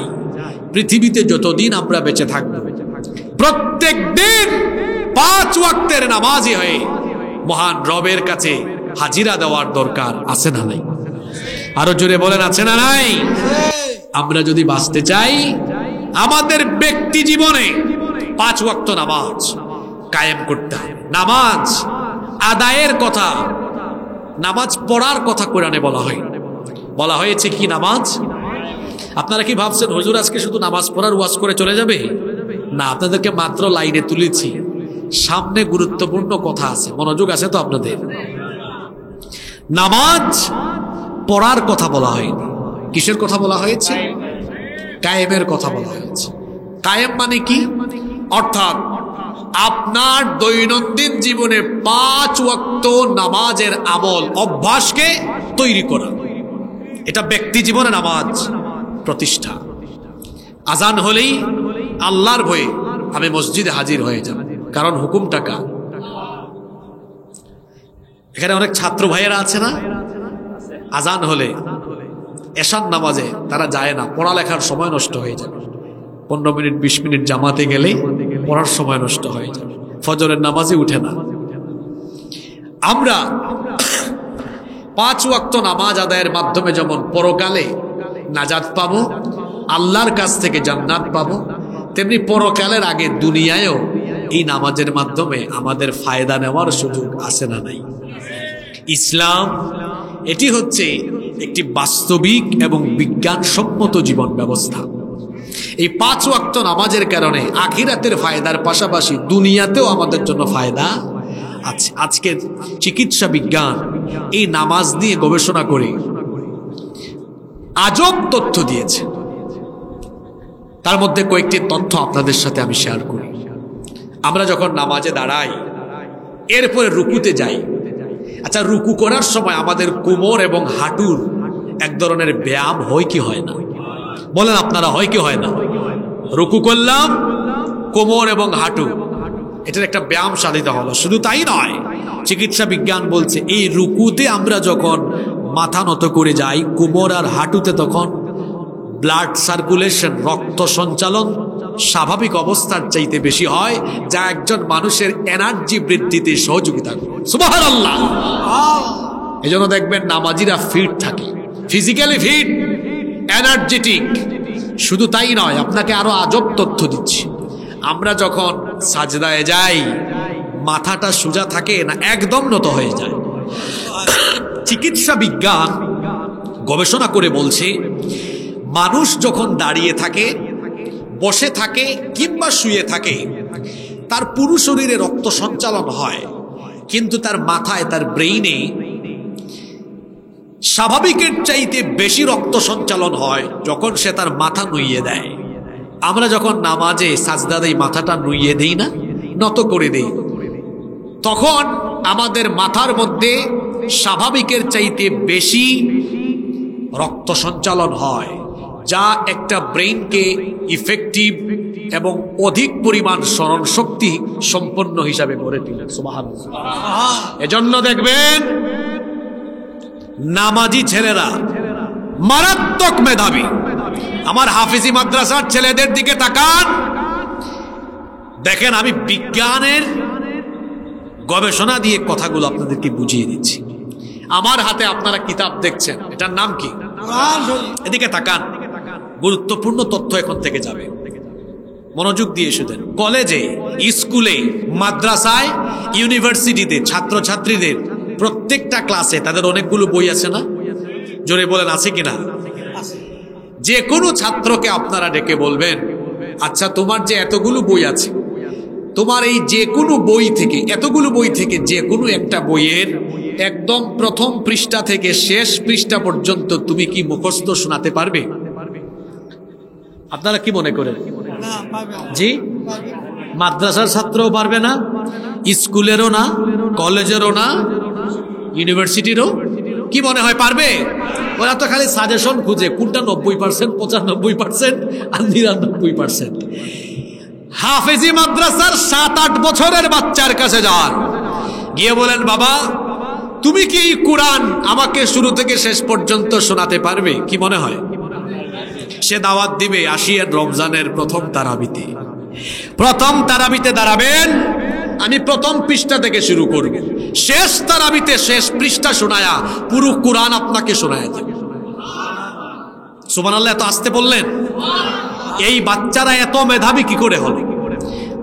পৃথিবীতে যতদিন আমরা বেঁচে থাকব, প্রত্যেক দিন 5 ওয়াক্তের নামাজি হয়ে মহান রবের কাছে হাজিরা দেওয়ার দরকার আছে না নাই? আরো জোরে বলেন, আছে না নাই? আমরা যদি বাঁচতে চাই, আমাদের ব্যক্তি জীবনে 5 ওয়াক্ত নামাজ কায়েম করতে হবে। নামাজ আদায়ের কথা, নামাজ পড়ার কথা কোরআনে বলা হয়েছে কি নামাজ? আপনারা কি ভাবছেন হুজুর আজকে শুধু নামাজ পড়ার ওয়াজ করে চলে যাবে? না, আপনাদেরকে মাত্র লাইনে তুলেছি, সামনে গুরুত্বপূর্ণ কথা আছে। মনোযোগ আছে তো আপনাদের? নামাজ পড়ার কথা বলা হয়নি, কিসের কথা বলা হয়েছে? কায়েমের কথা বলা হয়েছে। কায়েম মানে কি? অর্থাৎ আপনার দৈনন্দিন জীবনে 5 ওয়াক্ত নামাজের আমল অভ্যাসকে তৈরি করা, এটা ব্যক্তি জীবনে নামাজ প্রতিষ্ঠা। আজান হলেই আল্লাহর ভয়ে আমি মসজিদে হাজির হয়ে যাব, কারণ হুকুমটা কার? এখানে অনেক ছাত্র ভাইয়েরা আছে না, আজান হলে এশার নামাজে তারা যায় না, পড়ালেখার সময় নষ্ট হয়ে যাবে। 15 মিনিট 20 মিনিট জামাতে গেলে পড়ার সময় নষ্ট হয়ে যাবে, ফজরের নামাজে উঠে না। আমরা 5 ওয়াক্ত নামাজ আদায়ের মাধ্যমে যেমন পরকালে নাজাত পাবো, আল্লাহর কাছ থেকে জান্নাত পাবো, তেমনি পরকালের আগে দুনিয়ায়ও এই নামাজের মাধ্যমে আমাদের ফায়দা নেওয়ার সুযোগ আছে না নাই? ইসলাম এটি হচ্ছে একটি বাস্তবিক এবং বিজ্ঞানসম্মত জীবন ব্যবস্থা। এই 5 ওয়াক্ত নামাজের কারণে আখিরাতের ফায়দার পাশাপাশি দুনিয়াতেও আমাদের জন্য ফায়দা আছে। আজকে চিকিৎসা বিজ্ঞান এই নামাজ নিয়ে গবেষণা করে আজব তথ্য দিয়েছে। তার মধ্যে কয়েকটি তথ্য আপনাদের সাথে আমি শেয়ার করি। আমরা যখন নামাজে দাঁড়াই, এরপরে রুকুতে যাই, আচ্ছা রুকু করার সময় আমাদের কোমর এবং হাঁটুর এক ধরনের ব্যায়াম হয় কি হয় না? বলেন আপনারা, হয় কি হয় না? রুকু করলাম, কোমর এবং হাঁটু এটার একটা ব্যায়াম সাধিত হলো। শুধু তাই নয়, চিকিৎসা বিজ্ঞান বলছে এই রুকুতে আমরা যখন মাথা নত করে যাই, কোমর আর হাঁটুতে তখন ব্লাড সার্কুলেশন, রক্ত সঞ্চালন স্বাভাবিক অবস্থার চাইতে বেশি হয়, যা একজন মানুষের এনার্জি বৃদ্ধিতে সহযোগিতা করে। সুবহানাল্লাহ। এজন্য দেখবেন নামাজিরা ফিট থাকে, ফিজিক্যালি ফিট, এনার্জেটিক। শুধু তাই নয়, আপনাকে আরো আজব তথ্য দিচ্ছি। আমরা যখন সাজদায় যাই, মাথাটা সোজা থাকে না, একদম নত হয়ে যায়। চিকিৎসা বিজ্ঞান গবেষণা করে বলছে, মানুষ যখন দাঁড়িয়ে থাকে, বসে থাকে কিংবা শুয়ে থাকে, তার পুরো শরীরে রক্ত সঞ্চালন হয়, কিন্তু তার মাথায়, তার ব্রেইনে স্বাভাবিকের চাইতে বেশি রক্ত সঞ্চালন হয় যখন সে তার মাথা নুইয়ে দেয়। আমরা যখন নামাজে সাজদা দেই, মাথাটা নুইয়ে দেই না, নত করে দেই, তখন আমাদের মাথার মধ্যে স্বাভাবিকের চাইতে বেশি রক্ত সঞ্চালন হয়, যা একটা ব্রেইনকে ইফেক্টিভ এবং অধিক পরিমাণ স্মরণ শক্তি সম্পন্ন হিসাবে গড়ে তোলে। সুবহানাল্লাহ। এজন্য দেখবেন নামাজি ছেলেরা মারাত্মক মেধাবী। আমার হাফিজি মাদ্রাসার ছেলেদের দিকে তাকান, দেখেন আমি বিজ্ঞানের গবেষণা দিয়ে কথাগুলো আপনাদেরকে বুঝিয়ে দিচ্ছি। আমার হাতে আপনারা কিতাব দেখছেন, এটার নাম কি? এদিকে তাকান, গুরুত্বপূর্ণ তথ্য এখন থেকে যাবে, মনোযোগ দিয়ে শুনেন। কলেজে, স্কুলে, মাদ্রাসায়, ইউনিভার্সিটিতে ছাত্রছাত্রীদের প্রত্যেকটা ক্লাসে তাদের অনেকগুলো বই আছে না? জোরে বলেন, আছে কিনা? যে কোনো ছাত্রকে আপনারা ডেকে বলবেন, আচ্ছা তোমার যে এতগুলো বই আছে, তোমার এই যে কোনো বই থেকে, এতগুলো বই থেকে যে কোনো একটা বইয়ের একদম প্রথম পৃষ্ঠা থেকে শেষ পৃষ্ঠা পর্যন্ত তুমি কি মুখস্থ শোনাতে পারবে? আপনারা কি মনে করেন? জি, মাদ্রাসার ছাত্রও পারবে না, স্কুলেরও না, কলেজেরও না, ইউনিভার্সিটিরও কি মনে হয় পারবে? ওরা তো খালি সাজেশন খুঁজে, কোনটা 90%, 95% আর 99%। হাফেজি মাদ্রাসার 7-8 বছরের বাচ্চার কাছে যান, গিয়ে বলেন, বাবা তুমি কি এই কোরআন আমাকে শুরু থেকে শেষ পর্যন্ত শোনাতে পারবে? কি মনে হয়? সে দাওয়াত দিবে আসিয়েন রমজানের প্রথম তারাবিতে। প্রথম তারাবিতে দাঁড়াবেন, আমি প্রথম পৃষ্ঠা থেকে শুরু করব, শেষ তারাবিতে শেষ পৃষ্ঠা শোনায়া পুরো কোরআন আপনাকে শোনায়া দেব। সুবহানাল্লাহ, এত আসতে বললেন। এই বাচ্চারা এত মেধাবী কি করে হলো?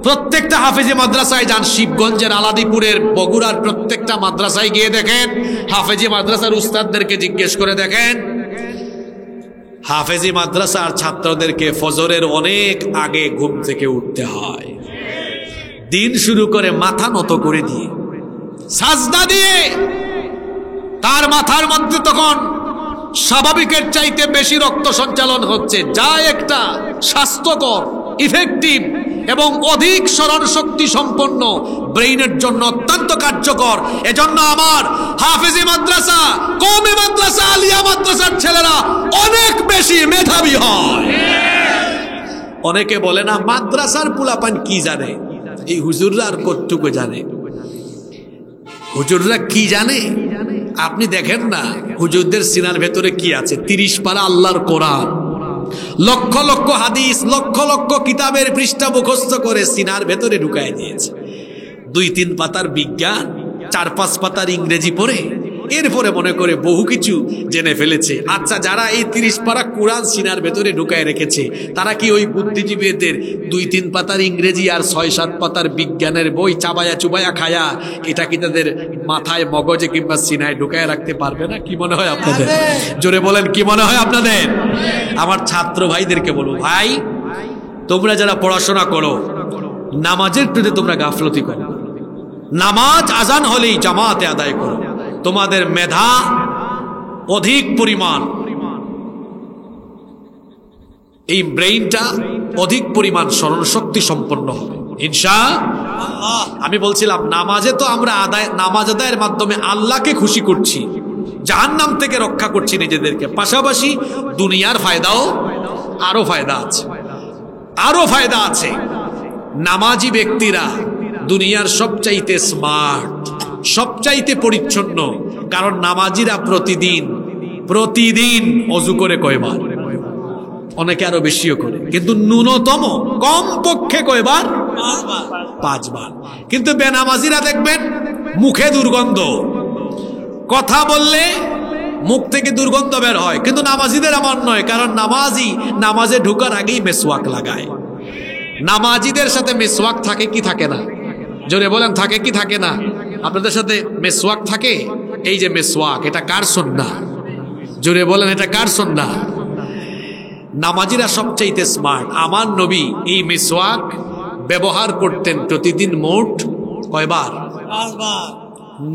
প্রত্যেকটা হাফেজি মাদ্রাসায় যান, শিবগঞ্জের, আলাদিপুরের, বগুড়ার প্রত্যেকটা মাদ্রাসায় গিয়ে দেখেন, হাফেজি মাদ্রাসার উস্তাদদেরকে জিজ্ঞেস করে দেখেন, হাফেজি মাদ্রাসার ছাত্রদেরকে ফজরের অনেক আগে ঘুম থেকে উঠতে হয়, দিন শুরু করে মাথা নত করে দিয়ে, সাজদা দিয়ে। তার মাথার মধ্যে তখন স্বাভাবিকের চাইতে বেশি রক্ত সঞ্চালন হচ্ছে, যা একটা স্বাস্থ্যকর, ইফেক্টিভ এবং অধিক স্মরণ শক্তি সম্পন্ন ব্রেইনের জন্য অত্যন্ত কার্যকর। এজন্য আমার হাফেজি মাদ্রাসা, কওমি মাদ্রাসা, আলিয়া মাদ্রাসার ছেলেরা অনেক বেশি মেধাবী হয়। অনেকে বলে না মাদ্রাসার পোলাপান কি জানে, এই হুজুররা আর কতটুকু জানে? হুজুররা কি জানে? আপনি দেখেন না হুজুরদের সিনার ভেতরে কি আছে? 30 পারা আল্লাহর কোরআন, লক্ষ লক্ষ হাদিস, লক্ষ লক্ষ কিতাবের পৃষ্ঠা মুখস্থ করে সিনার ভেতরে ঢুকায় দিয়েছে। 2-3 পাতার বিজ্ঞান, 4-5 পাতার ইংরেজি পড়ে এরপরে মনে করে বহু কিছু জেনে ফেলেছে। আচ্ছা, যারা এই 30 পারা কোরআন সিনার ভেতরে ঢুকায় রেখেছে, তারা কি ওই বুদ্ধিজীবীদের 2-3 পাতার ইংরেজি আর 6-7 পাতার বিজ্ঞানের বই চাবায়া চুবায়া খায়া এটা কি তাদের মাথায়, মগজে কিংবা সিনায় ঢুকায় রাখতে পারবে না? কি মনে হয় আপনাদের? জোরে বলেন, কি মনে হয় আপনাদের? আমার ছাত্র ভাইদেরকে বলবো, ভাই তোমরা যারা পড়াশোনা করো, নামাজের প্রতি তোমরা গাফলতি করো। নামাজ আজান হলেই জামাতে আদায় করো। তোমাদের মেধা অধিক পরিমাণ, এই ব্রেইনটা অধিক পরিমাণ স্মরণ শক্তি সম্পন্ন হবে ইনশাআল্লাহ। আমি বলছিলাম নামাজে তো আমরা নামাজ আদায়ের মাধ্যমে আল্লাহকে খুশি করছি, জাহান্নাম থেকে রক্ষা করছি নিজেদেরকে, পাশাপাশি দুনিয়ার ফায়দাও আরো ফায়দা আছে, আরো ফায়দা আছে। নামাজি ব্যক্তিরা দুনিয়ার সবচাইতে স্মার্ট, সবচাইতে পরিচ্ছন্ন, কারণ নামাজিরা প্রতিদিন অজু করে কয়বার? অনেকে আরো বেশিও করে, কিন্তু ন্যূনতম কম পক্ষে কয়বার? 5 বার। কিন্তু বেনামাজিরা দেখবেন মুখে দুর্গন্ধ, কথা বললে মুখ থেকে দুর্গন্ধ বের হয়, কিন্তু নামাজিদের এমন নয়, কারণ নামাজি নামাজে ঢোকার আগেই মেসওয়াক লাগায়। নামাজিদের সাথে মেসওয়াক থাকে কি থাকে না? জোরে বলেন, থাকে কি থাকে না? আপনাদের সাথে মেসওয়াক থাকে? এই যে মেসওয়াক, এটা কার সুন্নাহ? জোরে বলেন, এটা কার সুন্নাহ? নামাজিরা সবচাইতে স্মার্ট। আমার নবী এই মেসওয়াক ব্যবহার করতেন প্রতিদিন মোট কয়বার? 5 বার।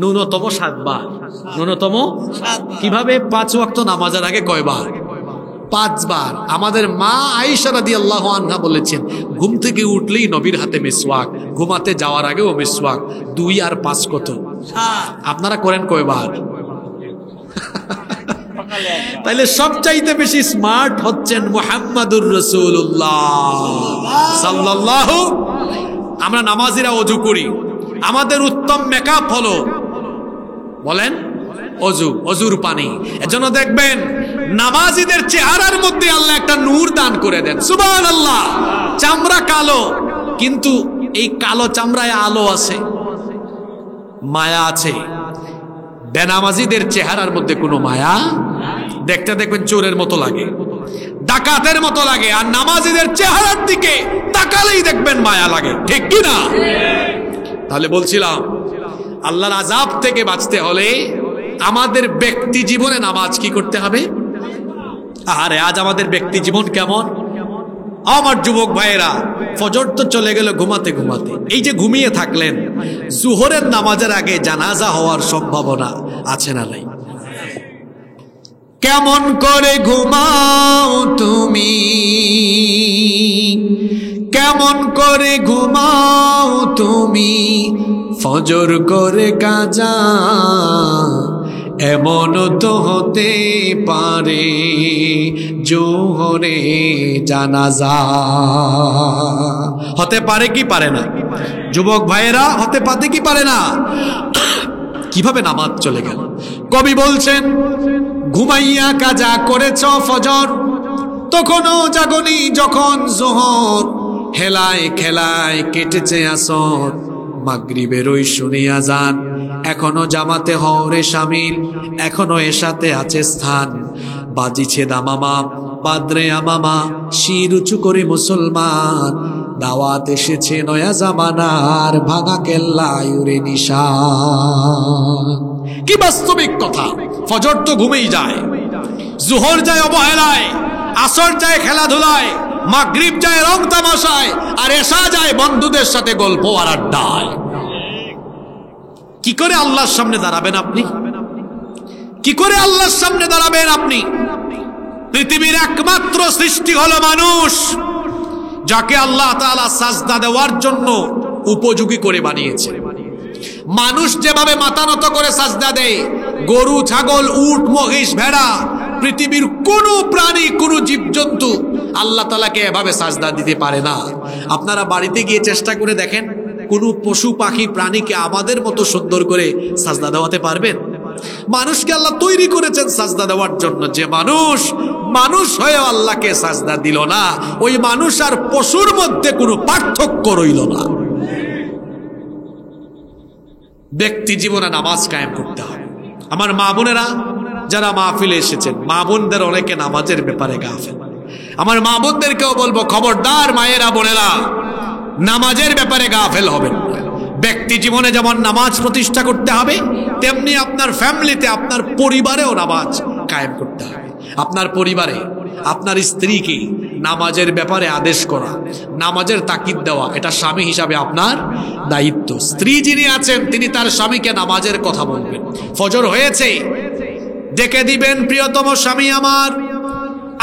ন্যূনতম 7 বার। ন্যূনতম 7 বার। কিভাবে? 5 ওয়াক্ত নামাজের আগে কয়বার? 5 বার। আমাদের মা আয়েশা রাদিয়াল্লাহু আনহা বলেছেন, ঘুম থেকে উঠলেই নবীর হাতে মেসওয়াক, ঘুমাতে যাওয়ার আগেও মেসওয়াক। 2 আর 5 কত? 7। আপনারা করেন কয়বার? তাইলে সবচাইতে বেশি স্মার্ট হচ্ছেন মুহাম্মাদুর রাসূলুল্লাহ সাল্লাল্লাহু। আমরা নামাজিরা ওযু করি, আমাদের উত্তম মেকআপ হলো, বলেন, অজুর পানি। এজন্য দেখবেন নামাজিদের চেহারার মধ্যে আল্লাহ একটা নূর দান করে দেন, সুবহানাল্লাহ। চামড়া কালো, কিন্তু এই কালো চামড়ায় আলো আছে, মায়া আছে। বেনামাজিদের চেহারার মধ্যে কোনো মায়া, দেখতে দেখবেন চোরের মতো লাগে, ডাকাতের মতো লাগে, আর নামাজিদের চেহারার দিকে তাকালেই দেখবেন মায়া লাগে, ঠিক কি না? তাহলে বলছিলাম, আল্লাহর আযাব থেকে বাঁচতে হলে আমাদের ব্যক্তি জীবনে নামাজ কি করতে হবে? আরে আজ আমাদের ব্যক্তি জীবন কেমন? আমার যুবক ভাইয়েরা, ফজর তো চলে গেল ঘুমাতে ঘুমাতে, এই যে ঘুমিয়ে থাকলেন, জোহরের নামাজের আগে জানাজা হওয়ার সম্ভাবনা আছে না নাই? কেমন করে ঘুমাও তুমি, কেমন করে ঘুমাও তুমি, ফজর করে কাজা, এমন তো হতে পারে জোহরে জানাজা। হতে পারে কি পারে না? যুবক ভাইয়েরা, হতে পারে কি পারে না? কিভাবে নামাজ চলে গেল? কবি বলছেন, ঘুমাইয়া কাজা করেছ ফজর, তখনও জাগনি যখন জোহর, হেলায় খেলায় কেটেছে আসর, মাগরিবের ওই শুনি আজান, এখনো জামাতে হওরে শামিল, এখনো এশাতে আছে স্থান। বাজিছে দামামা বাদরে আমামা, শির উঁচু করে মুসলমান, দাওয়াত এসেছে নয়া জামানার, ভাঙা কেল্লায় উড়ে নিশান। কি বাস্তবিক কথা! ফজর তো ঘুমেই যায়, জোহর যায় অবহেলায়, আসর যায় খেলাধুলায়, মাগরিব যায় রং তামাশায়, আর এশা যায় বন্ধুদের সাথে গল্প আর আড্ডায়। কি করে আল্লাহর সামনে দাঁড়াবেন আপনি? কি করে আল্লাহর সামনে দাঁড়াবেন আপনি? পৃথিবীর একমাত্র সৃষ্টি হলো মানুষ, যাকে আল্লাহ তাআলা সাজদা দেওয়ার জন্য উপযোগী করে বানিয়েছে। মানুষ যেভাবে মাথা নত করে সাজদা দেয়, গরু, ছাগল, উট, মহিষ, ভেড়া, পৃথিবীর কোনো প্রাণী, কোনো জীবজন্তু আল্লাহ তাআলাকে এভাবে সাজদা দিতে পারে না। আপনারা বাড়িতে গিয়ে চেষ্টা করে দেখেন, কোনো পশু পাখি প্রাণীকে আমাদের মতো সুন্দর করে সাজদা দেওয়াতে পারবেন? মানুষকে আল্লাহ তৈরি করেছেন সাজদা দেওয়ার জন্য। যে মানুষ হয়ে আল্লাহকে সাজদা দিল না, ওই মানুষ আর পশুর মধ্যে কোনো পার্থক্য রইল না। ব্যক্তি জীবনে নামাজ কায়েম করতে হবে। আমার মা বোনেরা যারা মাহফিলে এসেছেন, মা বোনদের অনেকে নামাজের ব্যাপারে গাফেল। আমার মা বোনদেরকেও বলবো, খবরদার মায়েরা বোনেরা, নামাজের ব্যাপারে গাফেল হবেন। ব্যক্তি জীবনে যেমন নামাজ প্রতিষ্ঠা করতে হবে, তেমনি আপনার ফ্যামিলিতে, আপনার পরিবারেও নামাজ কায়েম করতে হবে। আপনার পরিবারে আপনার স্ত্রীকে নামাজের ব্যাপারে আদেশ করা, নামাজের তাকিদ দেওয়া, এটা স্বামী হিসাবে আপনার দায়িত্ব। স্ত্রী যিনি আছেন তিনি তার স্বামীকে নামাজের কথা বলবেন। ফজর হয়েছে, ডেকে দিবেন, প্রিয়তম স্বামী আমার,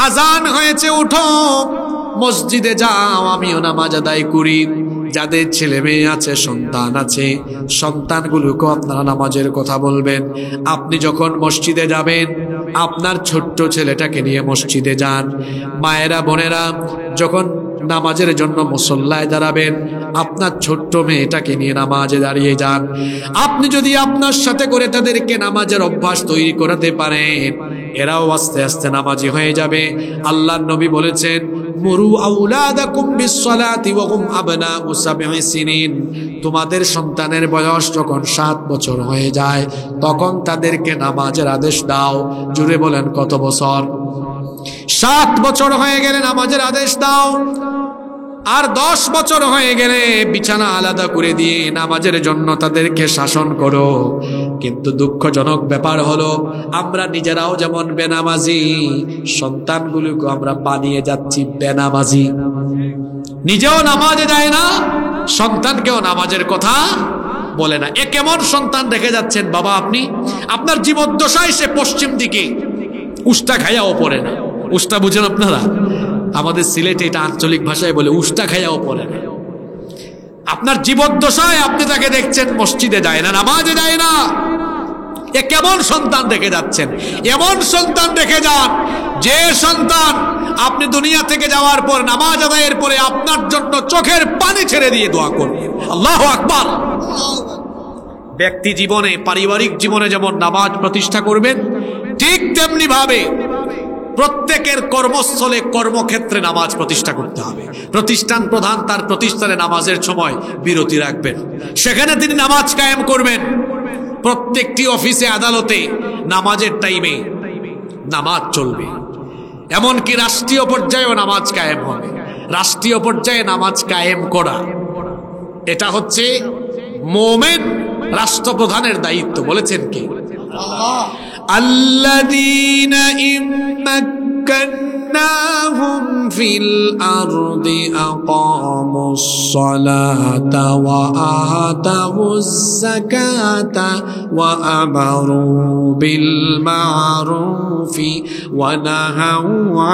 আজান হয়েছে, উঠো, মসজিদে যাও, আমিও নামাজ আদায় করি। যাদের ছেলে মেয়ে আছে, সন্তান আছে, সন্তানগুলোকে আপনারা নামাজের কথা বলবেন। আপনি যখন মসজিদে যাবেন, আপনার ছোট্ট ছেলেটাকে নিয়ে মসজিদে যান। মায়েরা বোনেরা যখন নামাজের জন্য মুসল্লায় দাঁড়াবেন, আপনার ছোট্ট মেয়েটাকে নিয়ে নামাজে দাঁড়িয়ে যান। আপনি যদি আপনার সাথে করে তাদেরকে নামাজের অভ্যাস তৈরি করাতে পারেন, এরাও আস্তে আস্তে নামাজি হয়ে যাবে। আল্লাহর নবী বলেছেন, মুরু আওলাদাকুম বিসসালাতি ওয়া হুম আবনাউ সাবঈ সিনিন। তোমাদের সন্তানের বয়স যখন 7 বছর হয়ে যায়, তখন তাদেরকে নামাজের আদেশ দাও। জুড়ে বলেন, কত বছর? 7 বছর হয়ে গেলে নামাজের আদেশ দাও। আর 10 বছর হয়ে গেলে বিছানা আলাদা করে দিয়ে নামাজের জন্য তাদেরকে শাসন করো। কিন্তু দুঃখজনক ব্যাপার হলো, আমরা নিজেরাও যেমন বেনামাজি, সন্তানগুলোকে আমরা বানিয়ে যাচ্ছি বেনামাজি। নিজেও নামাজে যায় না, সন্তানকেও নামাজের কথা বলে না। এ কেমন সন্তান রেখে যাচ্ছেন বাবা আপনি? আপনার জীবদ্দশায় সে পশ্চিম দিকে উষ্টা খাইয়াও পড়ে না। উষ্টা বুঝেন আপনারা? আমাদের সিলেটে এটা আঞ্চলিক ভাষায় বলে, উষ্টা খাইয়াও পড়ে না। আপনার জীবদ্দশায় আপনি তাকে দেখছেন মসজিদে যায় না, নামাজে যায় না। এ কেমন সন্তান রেখে যাচ্ছেন? এমন সন্তান রেখে যান যে সন্তান আপনি দুনিয়া থেকে যাওয়ার পর, নামাজ আদায়ের পরে আপনার জন্য চোখের পানি ছেড়ে দিয়ে দোয়া করবেন। আল্লাহু আকবার। ব্যক্তি জীবনে, পারিবারিক জীবনে যেমন নামাজ প্রতিষ্ঠা করবেন, ঠিক তেমনি ভাবে প্রত্যেকের কর্মস্থলে, কর্মক্ষেত্রে নামাজ প্রতিষ্ঠা করতে হবে। প্রতিষ্ঠান প্রধান তার প্রতিষ্ঠানে নামাজের সময় বিরতি রাখবেন, সেখানে তিনি নামাজ কায়েম করবেন। প্রত্যেকটি অফিসে, আদালতে নামাজের টাইমে নামাজ চলবে। এমনকি রাষ্ট্রীয় পর্যায়েও নামাজ কায়েম হবে। রাষ্ট্রীয় পর্যায়ে নামাজ কায়েম করা, এটা হচ্ছে মুমিন রাষ্ট্রপ্রধানের দায়িত্ব। বলেছেন কি? আল্লাযীনা ইম্মাক্কান্নাহুম ফিল আরদি আকামুস সালাতা ওয়া আতাউজ যাকাতা ওয়া আমারু বিল মা'রুফি ওয়া নাহাউ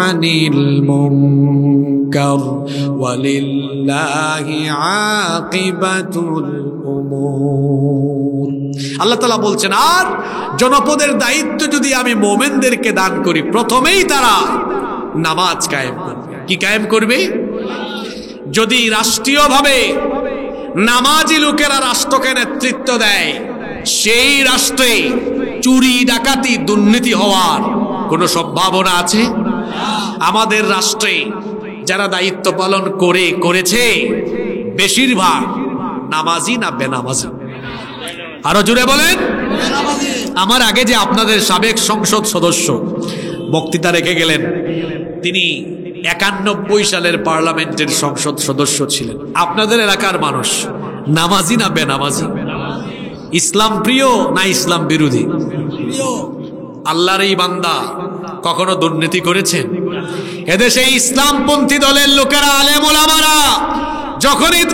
আনিল মুনকার ওয়ালিল্লাহি আকিবাতুল উমুর। আল্লাহ তাআলা বলছেন, আর জনপদের দায়িত্ব যদি আমি মুমিনদেরকে দান করি, প্রথমেই তারা নামাজ কায়েম করবে। কি কায়েম করবে? যদি রাষ্ট্রীয়ভাবে নামাজি লোকেরা রাষ্ট্রকে নেতৃত্ব দেয়, সেই রাষ্ট্রে চুরি, ডাকাতি, দুর্নীতি হওয়ার কোনো সম্ভাবনা আছে? আমাদের রাষ্ট্রে যারা দায়িত্ব পালন করেছে, বেশিরভাগ নামাজি না বেনামাজি? আরো জোরে বলেন। আমার আগে যে আপনাদের সাবেক সংসদ সদস্য বক্তৃতা রেখে গেলেন, তিনি 91 সালের পার্লামেন্টের সংসদ সদস্য ছিলেন। আপনাদের এলাকার মানুষ নামাজি না বেনামাজি? ইসলাম প্রিয় না ইসলাম বিরোধী? আল্লাহর এই বান্দা কখনো দুর্নীতি করেছেন? এদেশে ইসলামপন্থী দলের লোকেরা, আলেম ওলামারা যখনই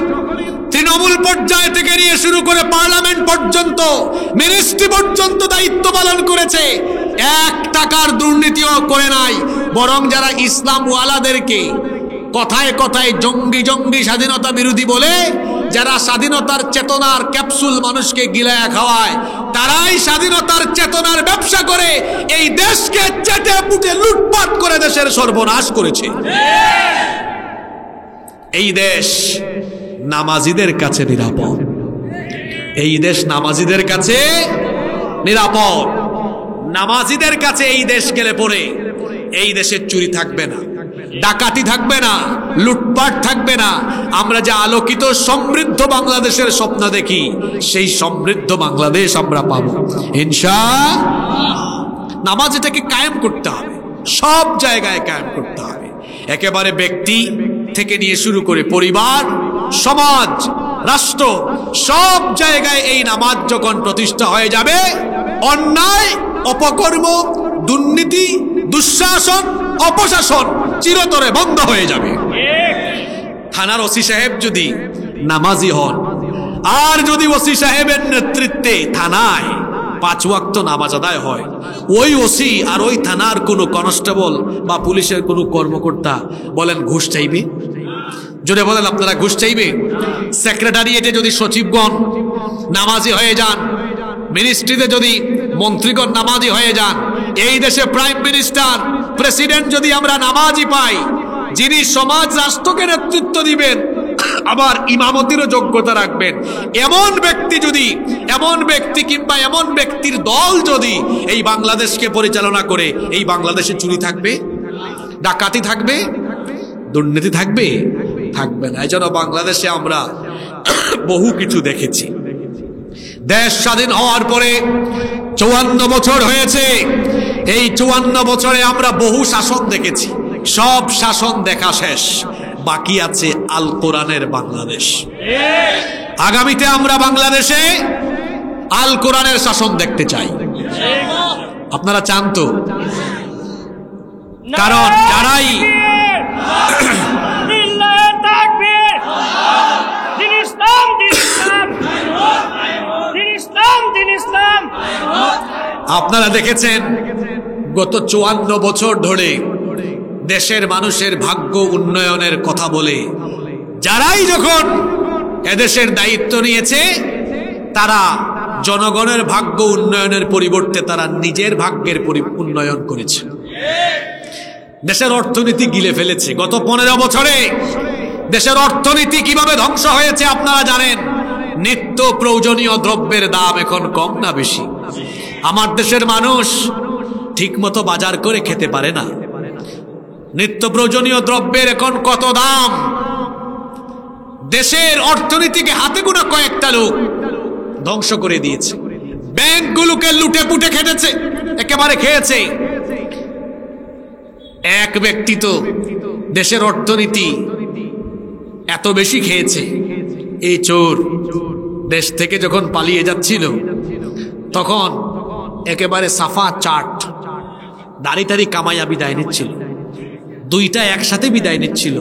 তৃণমূল পর্যায় থেকে নিয়ে শুরু করে পার্লামেন্ট পর্যন্ত, মিনিস্ট্রি পর্যন্ত দায়িত্ব পালন করেছে, 1 টাকার দুর্নীতিও করে নাই। বরং যারা ইসলাম ওয়ালাদেরকে কথায় কথায় জঙ্গি জঙ্গি স্বাধীনতা বিরোধী বলে, যারা স্বাধীনতার চেতনার ক্যাপসুল মানুষকে গিলায়া খাওয়ায়, তারাই স্বাধীনতার চেতনার ব্যবসা করে এই দেশকে চেটে পুটে লুটপাট করে দেশের সর্বনাশ করেছে। এই দেশ নামাজিদের কাছে নিরাপদ। এই দেশ নামাজিদের কাছে নিরাপদ। নামাজিদের কাছে এই দেশ গেলে পরে এই দেশে চুরি থাকবে না, ডাকাতি থাকবে না, লুটপাট থাকবে না। আমরা যে আলোকিত সমৃদ্ধ বাংলাদেশের স্বপ্ন দেখি, সেই সমৃদ্ধ বাংলাদেশ আমরা পাবো ইনশাআল্লাহ। নামাজ এটাকে কায়েম করতে হবে, সব জায়গায় কায়েম করতে হবে। একেবারে ব্যক্তি থেকে নিয়ে শুরু করে পরিবার, সমাজ, রাষ্ট্র, সব জায়গায় এই নামাজ যখন প্রতিষ্ঠা হয়ে যাবে, অন্যায়, অপকর্ম, দুর্নীতি, দুঃশাসন, অপশাসন চিরতরে বন্ধ হয়ে যাবে। থানার ওসি সাহেব যদি নামাজি হন, আর যদি ওসি সাহেবের নেতৃত্বে থানায় 5 ওয়াক্ত নামাজ আদায় হয়, ওই ওসি আর ওই থানার কোনো কনস্টেবল বা পুলিশের কোনো কর্মকর্তা বলেন ঘুষ চাইবে? জোরে বলেন, আপনারা ঘুষ চাইবে? সেক্রেটারিয়েটে যদি সচিবগণ নামাজি হয়ে যান, মিনিস্ট্রিতে যদি মন্ত্রীগণ নামাজি হয়ে যান, এই দেশে প্রাইম মিনিস্টার, প্রেসিডেন্ট যদি আমরা নামাজি পাই, যিনি সমাজ রাষ্ট্রকে নেতৃত্ব দিবেন, আবার ইমামতিরও যোগ্যতা রাখবেন, এমন ব্যক্তি যদি, এমন ব্যক্তি কিংবা এমন ব্যক্তির দল যদি এই বাংলাদেশকে পরিচালনা করে, এই বাংলাদেশে চুরি থাকবে? ডাকাতি থাকবে? দুর্নীতি থাকবে? থাকবে না। এই জন্য বাংলাদেশে আমরা বহু কিছু দেখেছি। দেশ স্বাধীন হওয়ার পরে 54 বছর হয়েছে। এই 54 বছরে আমরা বহু শাসন দেখেছি, সব শাসন দেখা শেষ। বাকি আছে আল কোরআনের বাংলাদেশ। আগামীতে আমরা বাংলাদেশে আল কোরআনের শাসন দেখতে চাই। আপনারা চান তো? কারণ যারাই আপনারা দেখেছেন গত 54 বছর ধরে দেশের মানুষের ভাগ্য উন্নয়নের কথা বলে যারাই যখন এদেশের দায়িত্ব নিয়েছে, তারা জনগণের ভাগ্য উন্নয়নের পরিবর্তে তারা নিজের ভাগ্যের উন্নয়ন করেছে। দেশের অর্থনীতি গিলে ফেলেছে। গত 15 বছরে দেশের অর্থনীতি কিভাবে ধ্বংস হয়েছে আপনারা জানেন। নিত্য প্রয়োজনীয় দ্রব্যের দাম এখন কম না বেশি? আমার দেশের মানুষ ঠিকমতো বাজার করে খেতে পারে না। নিত্য প্রয়োজনীয় দ্রব্যের এখন কত দাম! দেশের অর্থনীতিকে হাতে গোনা কয়েকটা লোক ধ্বংস করে দিয়েছে। ব্যাংকগুলোকে লুটে পুটে খেটেছে, একেবারে খেয়েছে। এক ব্যক্তি তো দেশের অর্থনীতি এত বেশি খেয়েছে, এই চোর দেশ থেকে যখন পালিয়ে যাচ্ছিল তখন একেবারে সাফা চাট দাড়ি টাড়ি কামাইয়া বিদায় নিচ্ছিল। 2টা একসাথে বিদায় নিচ্ছিল।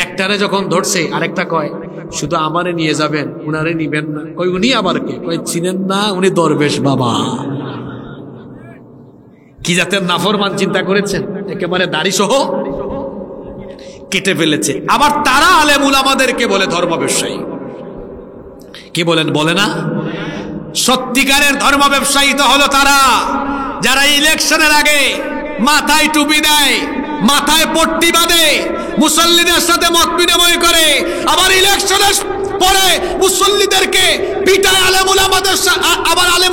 একটারে যখন ধরছে, আরেকটা কয় শুধু আমারে নিয়ে যাবেন, উনারে নিবেন না। কই উনি আবার কে? কই চিনেন না, উনি দরবেশ বাবা। কি জাতের নাফরমান চিন্তা করেছেন! একেবারে দাড়ি সহ কেটে ফেলেছে। আবার তারা আলেম উলামাদেরকে বলে ধর্ম ব্যবসায়ী। কি বলেন? বলে না? সত্যিকারের ধর্ম ব্যবসায়ী তো হলো তারা যারা ইলেকশনের আগে মাথায় টুপি দেয়, মাথায় পট্টি বাঁধে, মুসল্লিদের সাথে মত বিনিময় করে, আবার ইলেকশনের পরে মুসল্লিদেরকে পিটায়, আলেম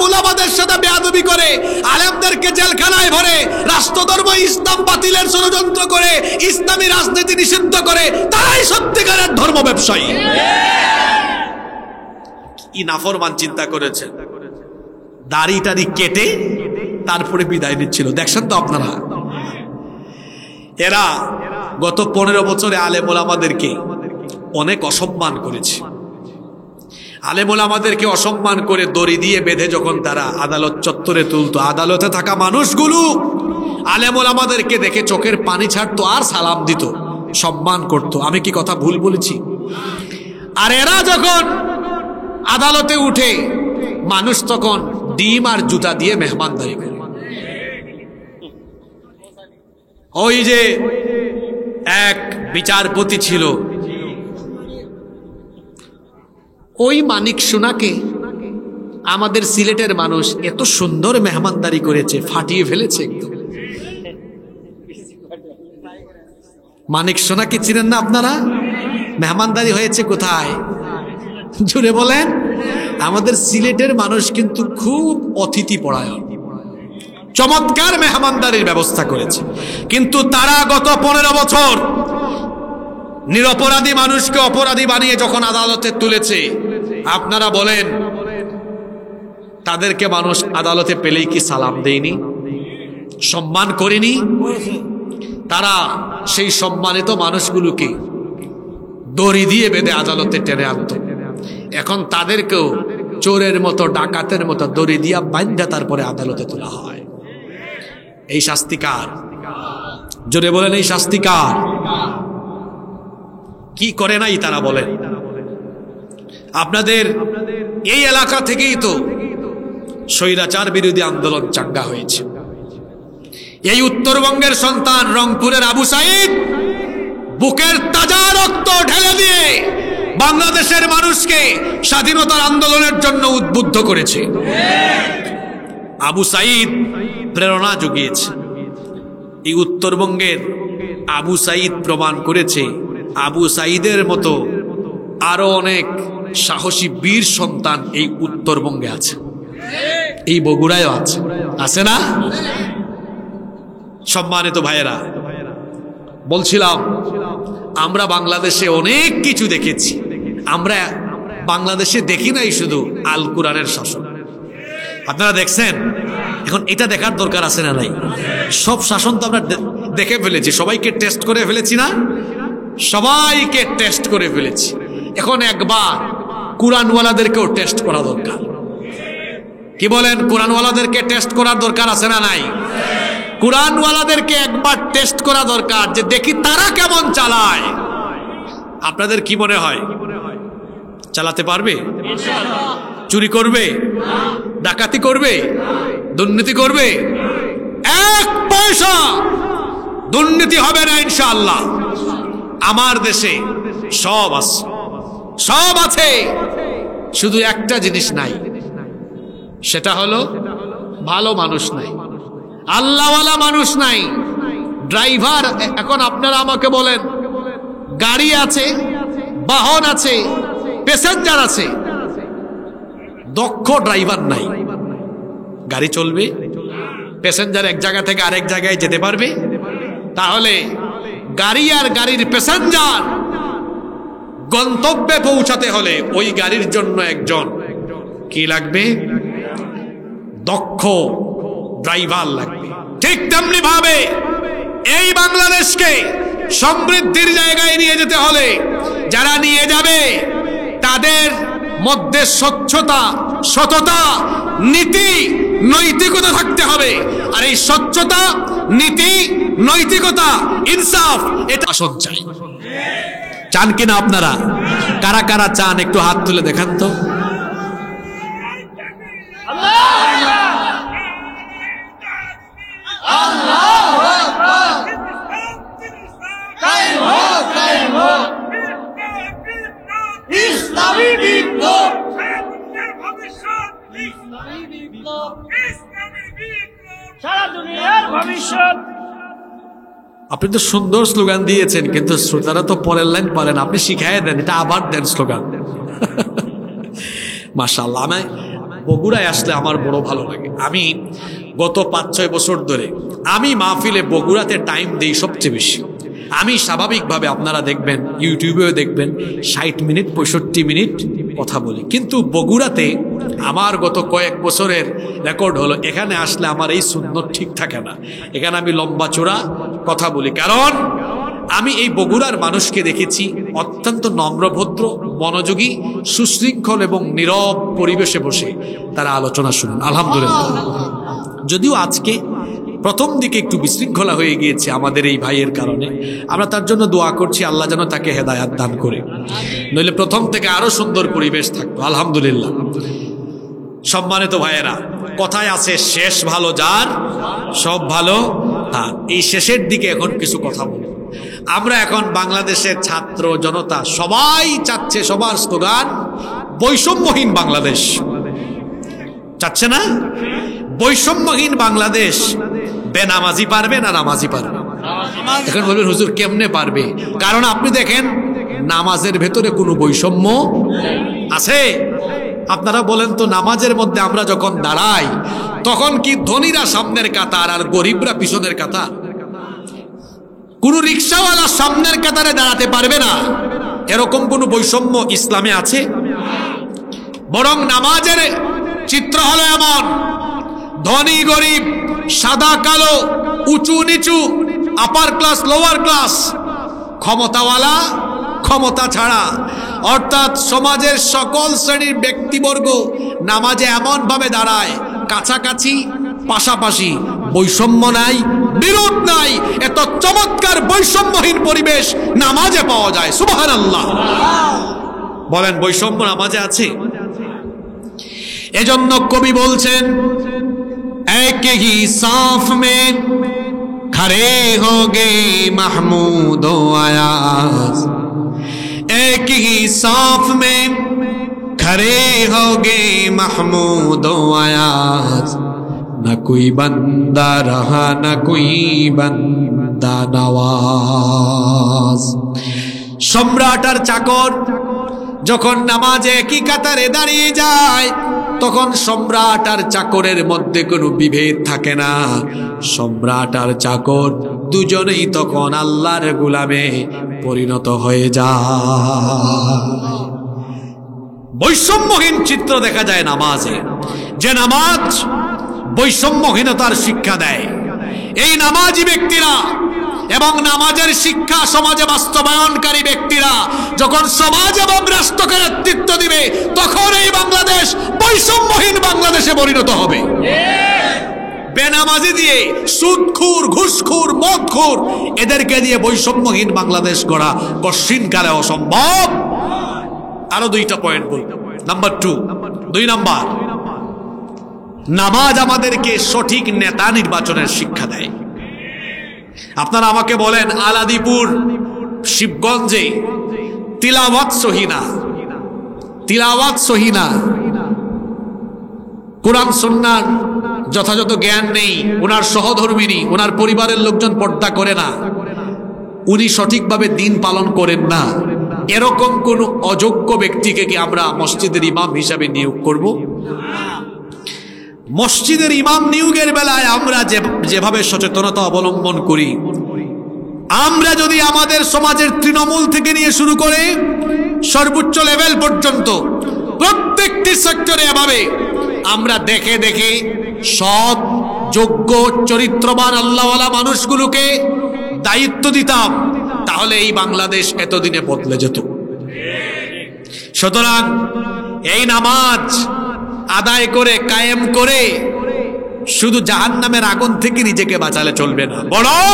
উলামাদের সাথে বেয়াদবি করে, আলেমদেরকে জেলখানায় ভরে, রাষ্ট্রধর্ম ইসলাম বাতিলের ষড়যন্ত্র করে, ইসলামী রাজনীতি নিষিদ্ধ করে। তারাই সত্যিকারের ধর্ম ব্যবসায়ী। কি নাফরমান চিন্তা করেছেন, দাড়ি টাড়ি কেটে তারপরে বিদায় নিচ্ছিল। দেখছেন তো আপনারা, এরা গত 15 বছরে আলেম ওলামাদেরকে অনেক অসম্মান করেছে। আলেম ওলামাদেরকে অসম্মান করে দড়ি দিয়ে বেঁধে যখন তারা আদালত চত্বরে তুলতো, আদালতে থাকা মানুষগুলো আলেম ওলামাদেরকে দেখে চোখের পানি ছাড়তো আর সালাম দিত, সম্মান করত। আমি কি কথা ভুল বলেছি? আর এরা যখন আদালতে উঠে, মানুষ তখন ডিম আর জুতা দিয়ে মেহমানদারি করে। ওই যে এক বিচারপতি ছিল, ওই মানিক সোনাকে আমাদের সিলেটের মানুষ এত সুন্দর মেহমানদারি করেছে, ফাটিয়ে ফেলেছে একদম। মানিক সোনাকে চিনেন না আপনারা? মেহমানদারি হয়েছে কোথায়? জুড়ে বলেন। আমাদের সিলেটের মানুষ কিন্তু খুব অতিথি পরায়ণ, চমৎকার মেহমানদারির ব্যবস্থা করেছে। কিন্তু তারা গত 15 বছর নিরপরাধী মানুষকে অপরাধী বানিয়ে যখন আদালতে তুলেছে, আপনারা বলেন তাদেরকে মানুষ আদালতে পেলেই কি সালাম দেয়নি, সম্মান করেনি? তারা সেই সম্মানিত মানুষগুলোকে দড়ি দিয়ে বেঁধে আদালতে টেনে আনত। এখন তাদেরকেও চোরের মতো, ডাকাতের মতো দড়ি দিয়া বান্ধা তারপরে আদালতে তোলা হয়। এই শাস্তি কার? জোরে বলেন, এই শাস্তি কার? কি করে নাই তারা বলেন? আপনাদের এই এলাকা থেকেই তো স্বৈরাচার বিরোধী আন্দোলন চাঙ্গা হয়েছে। এই উত্তরবঙ্গের সন্তান রংপুরের আবু সাইদ বুকের তাজা রক্ত ঢেলে দিয়ে বাংলাদেশের মানুষকে স্বাধীনতার আন্দোলনের জন্য উদ্বুদ্ধ করেছে। আবু সাইদ প্রেরণা জুগিয়েছে। এই উত্তরবঙ্গের আবু সাইদ প্রমাণ করেছে, আবু সাইদের মতো আরো অনেক সাহসী বীর সন্তান এই উত্তরবঙ্গে আছে, এই বগুড়ায়ও আছে, আছে না? সম্মানিত ভাইয়েরা, বলছিলাম আমরা বাংলাদেশে অনেক কিছু দেখেছি। আমরা বাংলাদেশে দেখি নাই শুধু আল কোরআনের শাসন, আপনারা দেখছেন। এখন এটা দেখার দরকার আছে না নাই? সব শাসন তো আমরা দেখে ফেলেছি, সবাইকে টেস্ট করে ফেলেছি না? সবাইকে টেস্ট করে ফেলেছি। এখন একবার কোরআনওয়ালাদেরকেও টেস্ট করা দরকার। কি বলেন? কোরআনওয়ালাদেরকে টেস্ট করার দরকার আছে না নাই? কোরআনওয়ালাদেরকে একবার টেস্ট করা দরকার, যে দেখি তারা কেমন চালায়। আপনাদের কি মনে হয়, চালাতে পারবে? চুরি করবে? ডাকাতি করবে? দুর্নীতি করবে? এক পয়সা দুর্নীতি হবে না ইনশাআল্লাহ। আমার দেশে সব আছে, সব আছে, শুধু একটা জিনিস নাই, সেটা হলো ভালো মানুষ নাই, আল্লাহওয়ালা মানুষ নাই, ড্রাইভার। এখন আপনারা আমাকে বলেন, গাড়ি আছে, বাহন আছে, প্যাসেঞ্জার আছে, দক্ষ ড্রাইভার নাই। গাড়ি চলবে? প্যাসেঞ্জার এক জায়গা থেকে আরেক জায়গায় যেতে পারবে? তাহলে গাড়ি আর গাড়ির প্যাসেঞ্জার গন্তব্যে পৌঁছাতে হলে ওই গাড়ির জন্য একজন কি লাগবে? দক্ষ ড্রাইভার লাগবে। ঠিক তেমনি ভাবে এই বাংলাদেশকে সমৃদ্ধির জায়গায় নিয়ে যেতে হলে যারা নিয়ে যাবে তাদের মধ্যে স্বচ্ছতা, সততা, নীতি, নৈতিকতা থাকতে হবে। আর এই স্বচ্ছতা, নীতি, নৈতিকতা, ইনসাফ, এটা শাসন চাই। চান কিনা আপনারা? কারা কারা চান একটু হাত তুলে দেখান তো। আপনি তো সুন্দর স্লোগান দিয়েছেন, কিন্তু শ্রোতারা তো পরের লাইন পারেন, আপনি শিখাই দেন, এটা আবার দেন স্লোগান। মাশাআল্লাহ। আমি বগুড়ায় আসলে আমার বড় ভালো লাগে। আমি গত 5-6 বছর ধরে আমি মাহফিলে বগুড়াতে টাইম দিই সবচেয়ে বেশি। আমি স্বাভাবিকভাবে আপনারা দেখবেন, ইউটিউবেও দেখবেন 60 মিনিট 65 মিনিট কথা বলি, কিন্তু বগুড়াতে আমার গত কয়েক বছরের রেকর্ড হলো, এখানে আসলে আমার এই সুন্নত ঠিক থাকে না, এখানে আমি লম্বা চোরা কথা বলি। কারণ আমি এই বগুড়ার মানুষকে দেখেছি অত্যন্ত নম্রভদ্র, মনোযোগী, সুশৃঙ্খল এবং নীরব পরিবেশে বসে তারা আলোচনা শুনেন। আলহামদুলিল্লাহ। যদিও আজকে প্রথম দিকে একটু বিশৃঙ্খলা হয়ে গিয়েছে আমাদের এই ভাইয়ের কারণে, আমরা তার জন্য দোয়া করছি আল্লাহ যেন তাকে হেদায়াত দান করে, নইলে প্রথম থেকে আরো সুন্দর পরিবেশ থাকতো। আলহামদুলিল্লাহ। সম্মানিত ভাইয়েরা, কথায় আছে শেষ ভালো যার সব ভালো তার। এই শেষের দিকে এখন কিছু কথা বলি। আমরা এখন বাংলাদেশের ছাত্র জনতা সবাই চাচ্ছে, সবার স্লোগান বৈষম্যহীন বাংলাদেশ চাচ্ছে না? বৈষম্যহীন বাংলাদেশ। বেনামাজি পারবে না নামাজি পারবে? এখন বলবেন হুজুর কেমনে পারবে? কারণ আপনি দেখেন নামাজের ভেতরে কোনো বৈষম্য আছে? আপনারা বলেন তো, নামাজের মধ্যে আমরা যখন দাঁড়াই তখন কি ধনীরা সামনের কাতার আর গরিবরা পিছনের কাতার? কোন রিক্সাওয়ালা সামনের কাতারে দাঁড়াতে পারবে না, এরকম কোন বৈষম্য ইসলামে আছে? বরং নামাজের চিত্র হলো এমন, ধনী গরিব, সাদা কালো, উঁচু নিচু, আপার ক্লাস লোয়ার ক্লাস, ক্ষমতাওয়ালা ক্ষমতা ছাড়া, অর্থাৎ সমাজের সকল শ্রেণীর ব্যক্তিবর্গ নামাজে এমন ভাবে দাঁড়ায়, কাছাকাছি, পাশাপাশি, বৈষম্য নাই, বিরোধ নাই। এত চমৎকার বৈষম্যহীন পরিবেশ নামাজে পাওয়া যায়। সুবহানাল্লাহ। বলেন বৈষম্য নামাজে আছে? এজন্য কবি বলছেন, এক হি সাফ মে খড়ে হোগে মাহমুদ ও আয়াজ, এক হি সাফ মে খড়ে হোগে মাহমুদ ও আয়াজ, না কোই বান্দা রহা না কোই বান্দা নওয়াজ। সম্রাট আর চাকর যখন নামাজে একই কাতারে দাঁড়িয়ে যায় তখন সম্রাট আর চাকরের মধ্যে কোনো বিভেদ থাকে না। সম্রাট আর চাকর দুজনেই তখন আল্লাহর গোলামে পরিণত হয়ে যায়। বৈষম্যহীন চিত্র দেখা যায় নামাজে। যে নামাজ বৈষম্যহীনতার শিক্ষা দেয়, এই নামাজি ব্যক্তিরা এবং নামাজের শিক্ষা সমাজে বাস্তবায়নকারী ব্যক্তিরা যখন সমাজ এবং রাষ্ট্রকে নেতৃত্ব দিবে তখন এই বাংলাদেশ বৈষম্যহীন বাংলাদেশে পরিণত হবে। বেনামাজি দিয়ে, সুদখোর, ঘুষখোর, মদখোর, এদেরকে দিয়ে বৈষম্যহীন বাংলাদেশ গড়া কঠিনকালে অসম্ভব। আরো দুইটা পয়েন্ট বল। নাম্বার 2 নাম্বার, নামাজ আমাদেরকে সঠিক নেতা নির্বাচনের শিক্ষা দেয়। আপনারা আমাকে বলেন, আলাদিপুর, শিবগঞ্জে তিলাওয়াত সহিনা, কোরআন সুন্নাহর যথাযথ জ্ঞান নেই, ওনার সহধর্মিনী, ওনার পরিবারের লোকজন পর্দা করে না, উনি সঠিকভাবে দিন পালন করেন না, এরকম কোন অযোগ্য ব্যক্তিকে কি আমরা মসজিদের ইমাম হিসাবে নিয়োগ করব? মসজিদের ইমাম নিয়োগের বেলায় আমরা যেভাবে সচেতনতা অবলম্বন করি, আমরা যদি আমাদের সমাজের তৃণমূল থেকে নিয়ে শুরু করে সর্বোচ্চ লেভেল পর্যন্ত প্রত্যেকটি সেক্টরে এভাবে আমরা দেখে দেখে সৎ, যোগ্য, চরিত্রবান, আল্লাহওয়ালা মানুষগুলোকে দায়িত্ব দিতাম, তাহলে এই বাংলাদেশ এতদিনে বদলে যেত। সুতরাং এই নামাজ আদায় করে, কায়েম করে শুধু জাহান্নামের আগুন থেকে নিজেকে বাঁচালে চলবে না, বরং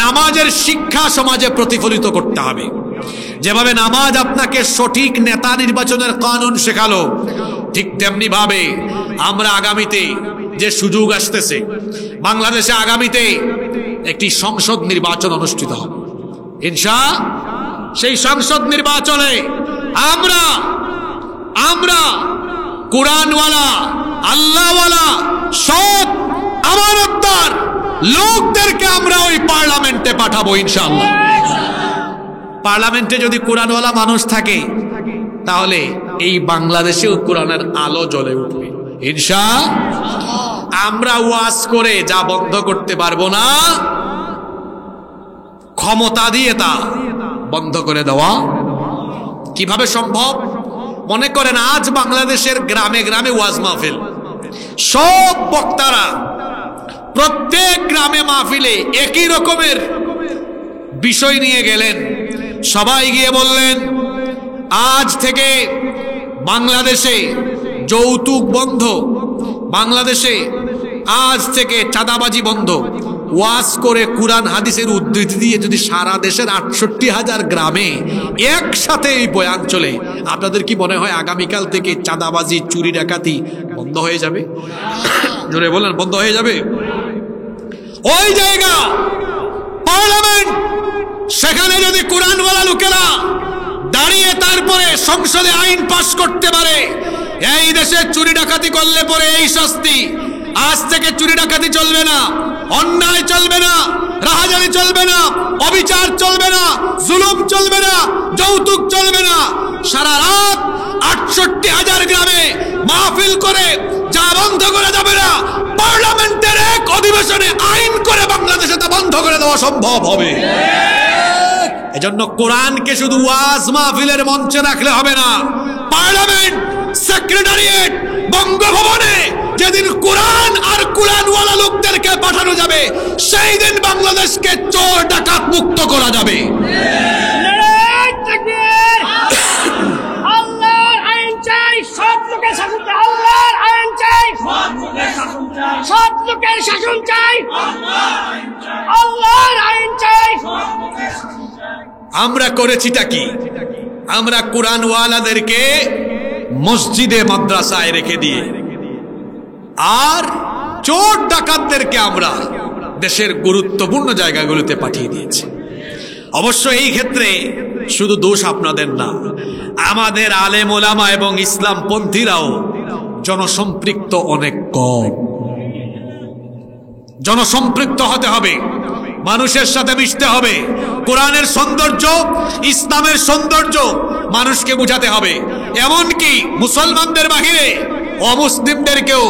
নামাজের শিক্ষা সমাজে প্রতিফলিত করতে হবে। যেভাবে নামাজ আপনাকে সঠিক নেতা নির্বাচনের কানুন শেখালো, ঠিক তেমনি ভাবে আমরা আগামীতে যে সুযোগ আসতেছে, বাংলাদেশে আগামীতে একটি সংসদ নির্বাচন অনুষ্ঠিত হবে ইনশাআল্লাহ। সেই সংসদ নির্বাচনে আমরা কুরআনওয়ালা, আল্লাহওয়ালা, সৎ, আমানতদার লোকদেরকে আমরা ওই পার্লামেন্টে পাঠাবো ইনশাআল্লাহ। পার্লামেন্টে যদি কোরআনওয়ালা মানুষ থাকে তাহলে এই বাংলাদেশেও কোরআনের আলো জ্বলে উঠবে ইনশাআল্লাহ। আমরা ওয়াজ করে যা বন্ধ করতে পারবো না, ক্ষমতা দিয়ে তা বন্ধ করে দেওয়া কিভাবে সম্ভব? মনে করেন আজ বাংলাদেশের গ্রামে গ্রামে ওয়াজ মাহফিল, সব বক্তারা প্রত্যেক গ্রামে মাহফিলে একই রকমের বিষয় নিয়ে গেলেন, সবাই গিয়ে বললেন আজ থেকে বাংলাদেশে যৌতুক বন্ধ, বাংলাদেশে আজ থেকে চাঁদাবাজি বন্ধ। ওয়াজ করে কুরআন হাদিসের উদ্ধৃতি দিয়ে যদি সারা দেশের 68,000 গ্রামে একসাথে এই বয়ান চলে, আপনাদের কি মনে হয় আগামীকাল থেকে চাঁদাবাজি চুরি ডাকাতি বন্ধ হয়ে যাবে? জোরে বলেন, বন্ধ হয়ে যাবে? ওই জায়গা পার্লামেন্ট, সেখানে যদি কুরআনওয়ালা লোকেরা দাঁড়িয়ে তারপরে সংসদে আইন পাশ করতে পারে এই দেশে চুরি ডাকাতি করলে পরে এই শাস্তি, আজ থেকে চুরি ডাকাতি চলবে না, অন্যায় চলবে না, রাহাজানি চলবে না, অবিচার চলবে না, জুলুম চলবে না, যৌতুক চলবে না, সারা রাত 68,000 গ্রামে মাহফিল করে যা বন্ধ করা যাবে না, পার্লামেন্টের এক অধিবেশনে আইন করে বাংলাদেশে তা বন্ধ করে দেওয়া সম্ভব হবে। এজন্য কোরআনকে শুধু ওয়াজ মাহফিলের মঞ্চে রাখলে হবে না, পার্লামেন্ট, সেক্রেটারিয়েট, বঙ্গভবনে যেদিন কোরআন আর কোরআনওয়ালা লোকদেরকে পাঠানো যাবে সেই দিন বাংলাদেশকে চোর ডাকাত মুক্ত করা যাবে। আল্লাহর আইন চাই, সব লোকের শাসন চাই, আল্লাহর আইন চাই, সব লোকের শাসন চাই, আল্লাহর আইন চাই। আমরা করেছিটা কি? আমরা কোরআনওয়ালাদেরকে মসজিদে মাদ্রাসায় রেখে দিয়ে আর চোর ডাকাতদেরকে আমরা দেশের গুরুত্বপূর্ণ জায়গাগুলোতে পাঠিয়ে দিয়েছি। অবশ্য এই ক্ষেত্রে শুধু দোষ আপনাদের না, আমাদের আলেম ওলামা এবং ইসলাম পন্থীরাও জনসম্পৃক্ত অনেক কম। জনসম্পৃক্ত হতে হবে, মানুষের সাথে মিশতে হবে, কোরআনের সৌন্দর্য, ইসলামের সৌন্দর্য মানুষকে বুঝাতে হবে। এমনকি মুসলমানদের বাহিরে অমুসলিমদেরকেও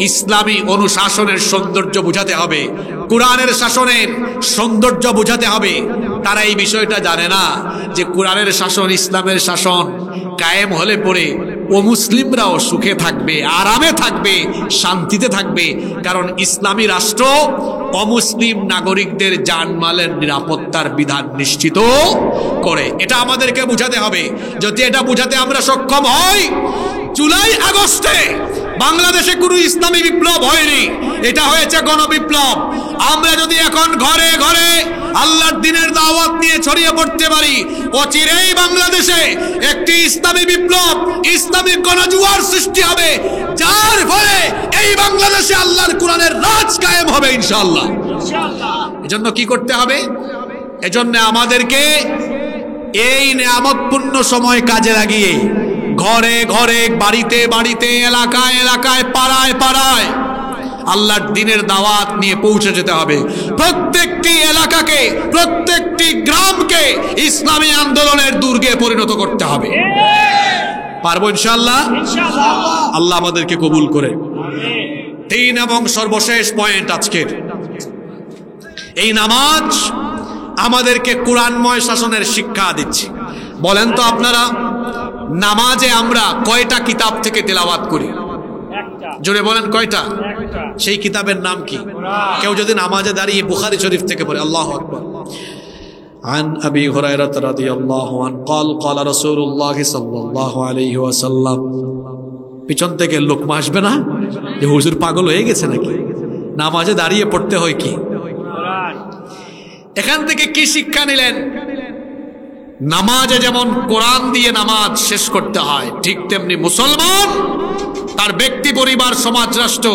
ইসলামী অনুশাসনের সৌন্দর্য বুঝাতে হবে, কোরআনের শাসনের সৌন্দর্য বুঝাতে হবে। তারা এই বিষয়টা জানে না যে কোরআনের শাসন, ইসলামের শাসন কায়েম হলে পরে অমুসলিমরাও সুখে থাকবে, আরামে থাকবে, শান্তিতে থাকবে। কারণ ইসলামী রাষ্ট্র অমুসলিম নাগরিকদের জানমালের নিরাপত্তার বিধান নিশ্চিত করে। এটা আমাদেরকে বুঝাতে হবে। যদি এটা বুঝাতে আমরা সক্ষম হই, জুলাই আগস্টে বাংলাদেশে কোনো ইসলামী বিপ্লব হয়নি, এটা হয়েছে গণবিপ্লব। আমরা যদি এখন ঘরে ঘরে আল্লাহর দ্বীনের দাওয়াত নিয়ে ছড়িয়ে পড়তে পারি, অচিরেই বাংলাদেশে একটি ইসলামী বিপ্লব, ইসলামী গণজোয়ার সৃষ্টি হবে, যার ফলে এই বাংলাদেশে আল্লাহর কোরআনের রাজ কায়েম হবে ইনশাআল্লাহ। এজন্য কি করতে হবে? এজন্য আমাদেরকে এই নিয়ামতপূর্ণ সময় কাজে লাগিয়ে ঘরে ঘরে, বাড়িতে বাড়িতে, এলাকায় এলাকায়, পাড়ায় পাড়ায় আল্লাহর দ্বীনের দাওয়াত নিয়ে পৌঁছে যেতে হবে। প্রত্যেকটি এলাকাকে, প্রত্যেকটি গ্রামকে ইসলামী আন্দোলনের দুর্গে পরিণত করতে হবে। পারবো ইনশাআল্লাহ? আল্লাহ আমাদেরকে কবুল করে। 3 এবং সর্বশেষ পয়েন্ট আজকের, এই নামাজ আমাদেরকে কোরআনময় শাসনের শিক্ষা দিচ্ছে। বলেন তো আপনারা, নামাজে আমরা কয়টা কিতাব থেকে তেলাওয়াত করি? জোরে বলেন, কয়টা? সেই কিতাবের নাম কি? কেউ যদি নামাজে দাঁড়িয়ে বুখারী শরীফ থেকে পড়ে, আল্লাহু আকবার। عن أبي هريرة رضي الله عنه قال قال رسول الله صلى الله عليه وسلم। পিছন থেকে লোকমা আসবে না যে হুজুর পাগল হয়ে গেছে নাকি, নামাজে দাঁড়িয়ে পড়তে হয় কি? এখান থেকে কি শিক্ষা নিলেন? নামাজে যেমন কোরআন দিয়ে নামাজ শেষ করতে হয়, ঠিক তেমনি মুসলমান তার ব্যক্তি, পরিবার, সমাজ, রাষ্ট্র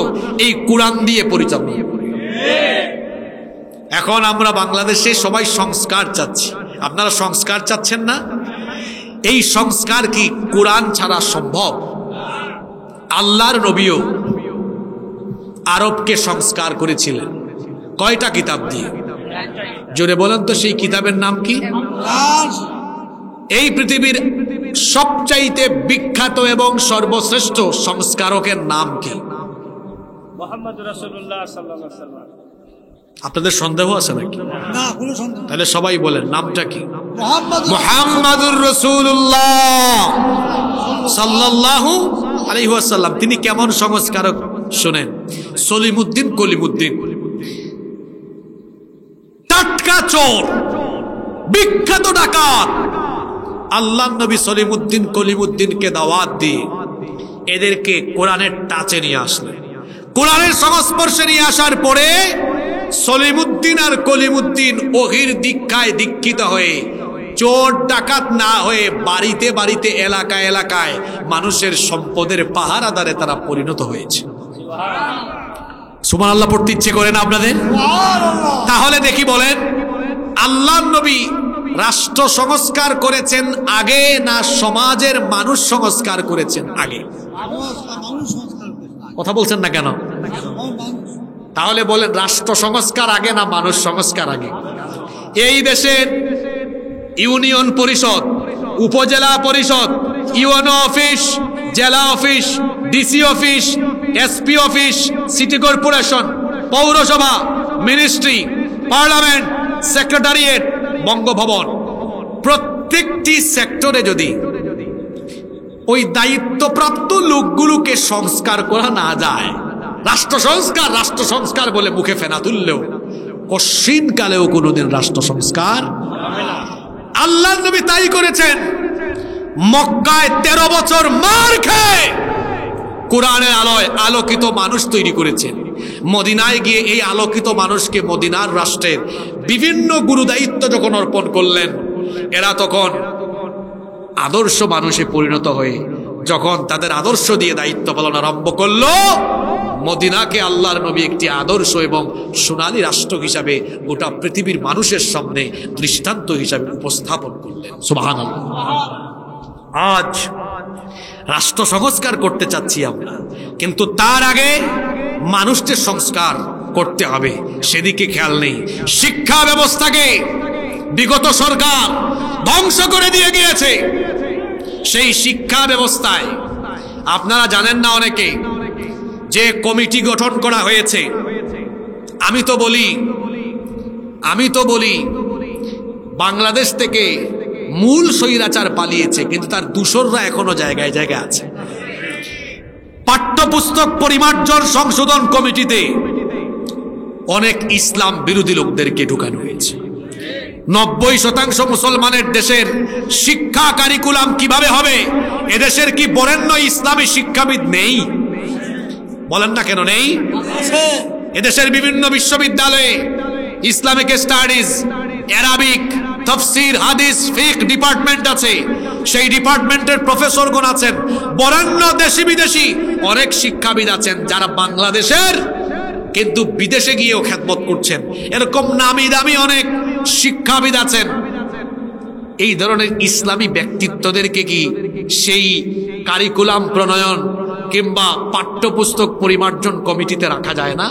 এই কোরআন দিয়ে পরিচালনা। এখন আমরা বাংলাদেশে সবাই সংস্কার চাচ্ছি, আপনারা সংস্কার চাচ্ছেন না? এই সংস্কার কি কোরআন ছাড়া সম্ভব? আল্লাহর নবীও আরবকে সংস্কার করেছিলেন কয়টা কিতাব দিয়ে? জোরে বলেন তো, সেই কিতাবের নাম কি? এই পৃথিবীর সবচাইতে বিখ্যাত এবং সর্বশ্রেষ্ঠ সংস্কারকের নাম কি? মুহাম্মদ রাসূলুল্লাহ সাল্লাল্লাহু আলাইহি ওয়াসাল্লাম। আপনাদের সন্দেহ আছে নাকি? না, কোনো সন্দেহ। তাহলে সবাই বলেন নামটা কি? মুহাম্মাদুর মুহাম্মাদুর রাসূলুল্লাহ সাল্লাল্লাহু আলাইহি ওয়াসাল্লাম। তিনি কেমন সংস্কারক শুনেন। সলিমুদ্দিন কলিমুদ্দিন, টাটকা চোর, বিখ্যাত ডাকাত, আল্লাহর নবী সলিমুদ্দিন কলিমুদ্দিনকে দাওয়াত দিয়ে এদেরকে কোরআনের টাচে নিয়ে আসলেন। কোরআনের সংস্পর্শে নিয়ে আসার পরে সলিমুদ্দিন আর কলিমুদ্দিন ওহির দীক্ষায় দীক্ষিত হয়ে চোর ডাকাত না হয়ে বাড়িতে বাড়িতে এলাকায় এলাকায় মানুষের সম্পদের পাহারাদারে তারা পরিণত হয়েছে। সুবহানাল্লাহ পড়তে ইচ্ছে করে না আপনাদের? তাহলে দেখি বলেন, আল্লাহর নবী রাষ্ট্র সংস্কার করেছেন আগে না সমাজের মানুষ সংস্কার করেছেন আগে? কথা বলছেন না কেন? তাহলে বলেন রাষ্ট্র সংস্কার আগে না মানুষ সংস্কার আগে? এই দেশের ইউনিয়ন পরিষদ, উপজেলা পরিষদ, ইউএনও অফিস, জেলা office, DC office, SP office, city corporation, পৌরসভা, মিনিস্ট্রি, পার্লামেন্ট, সেক্রেটারিয়েট, বঙ্গভবন, প্রত্যেকটি সেক্টরে যদি ওই দায়িত্বপ্রাপ্ত লোকগুলোকে সংস্কার করা না যায়, রাষ্ট্র সংস্কার বলে মুখে ফেনা তুললেও কশিন কালেও কোনোদিন রাষ্ট্র সংস্কার। আল্লাহর নবী তাই করেছেন। মক্কায় 13 বছর মার খেয়ে কোরআনের আলোয় আলোকিত মানুষ তৈরি করেছেন। মদিনায় গিয়ে এই আলোকিত মানুষকে মদিনার রাষ্ট্রের বিভিন্ন গুরুদায়িত্ব যখন অর্পণ করলেন, এরা তখন আদর্শ মানুষে পরিণত হয়ে যখন তাদের আদর্শ দিয়ে দায়িত্ব পালন আরম্ভ করলো, মদিনাকে আল্লাহর নবী একটি আদর্শ এবং সোনালী রাষ্ট্র হিসাবে গোটা পৃথিবীর মানুষের সামনে দৃষ্টান্ত হিসাবে উপস্থাপন করলেন। সুবহানাল্লাহ। আজ রাষ্ট্র সংস্কার করতে চাচ্ছি আমরা, কিন্তু তার আগে মানুষকে সংস্কার করতে হবে, সেদিকে খেয়াল নেই। শিক্ষা ব্যবস্থাকে বিগত সরকার ধ্বংস করে দিয়ে গিয়েছে। সেই শিক্ষা ব্যবস্থায় আপনারা জানেন না অনেকে যে কমিটি গঠন করা হয়েছে। আমি তো বলি বাংলাদেশ থেকে মূল স্বৈরাচার পালিয়েছে, কিন্তু তার দূষররা এখনো জায়গায় জায়গায় আছে। পাঠ্যপুস্তক পরিমার্জন সংশোধন কমিটিতে অনেক ইসলাম বিরোধী লোকদেরকে ঢুকানো হয়েছে। 90% মুসলমানের দেশের শিক্ষা কারিকুলাম কিভাবে হবে? এদেশের কি বরেণ্য ইসলামী শিক্ষাবিদ নেই? বলেন না কেন নেই? এদেশের বিভিন্ন বিশ্ববিদ্যালয়ে ইসলামিক স্টাডিজ, অ্যারাবিক, তাফসীর, হাদিস, ফিকহ ডিপার্টমেন্ট আছে। সেই ডিপার্টমেন্টের প্রফেসরগণ আছেন, বরেণ্য দেশি বিদেশি অনেক শিক্ষাবিদ আছেন যারা বাংলাদেশের কিন্তু বিদেশে গিয়েও খেদমত করছেন। এরকম নামি দামি অনেক শিক্ষাবিদ আছেন। এই ধরনের ইসলামী ব্যক্তিত্বদেরকে কি সেই কারিকুলাম প্রণয়ন কিংবা পাঠ্যপুস্তক পরিমার্জন কমিটিতে রাখা যায় না?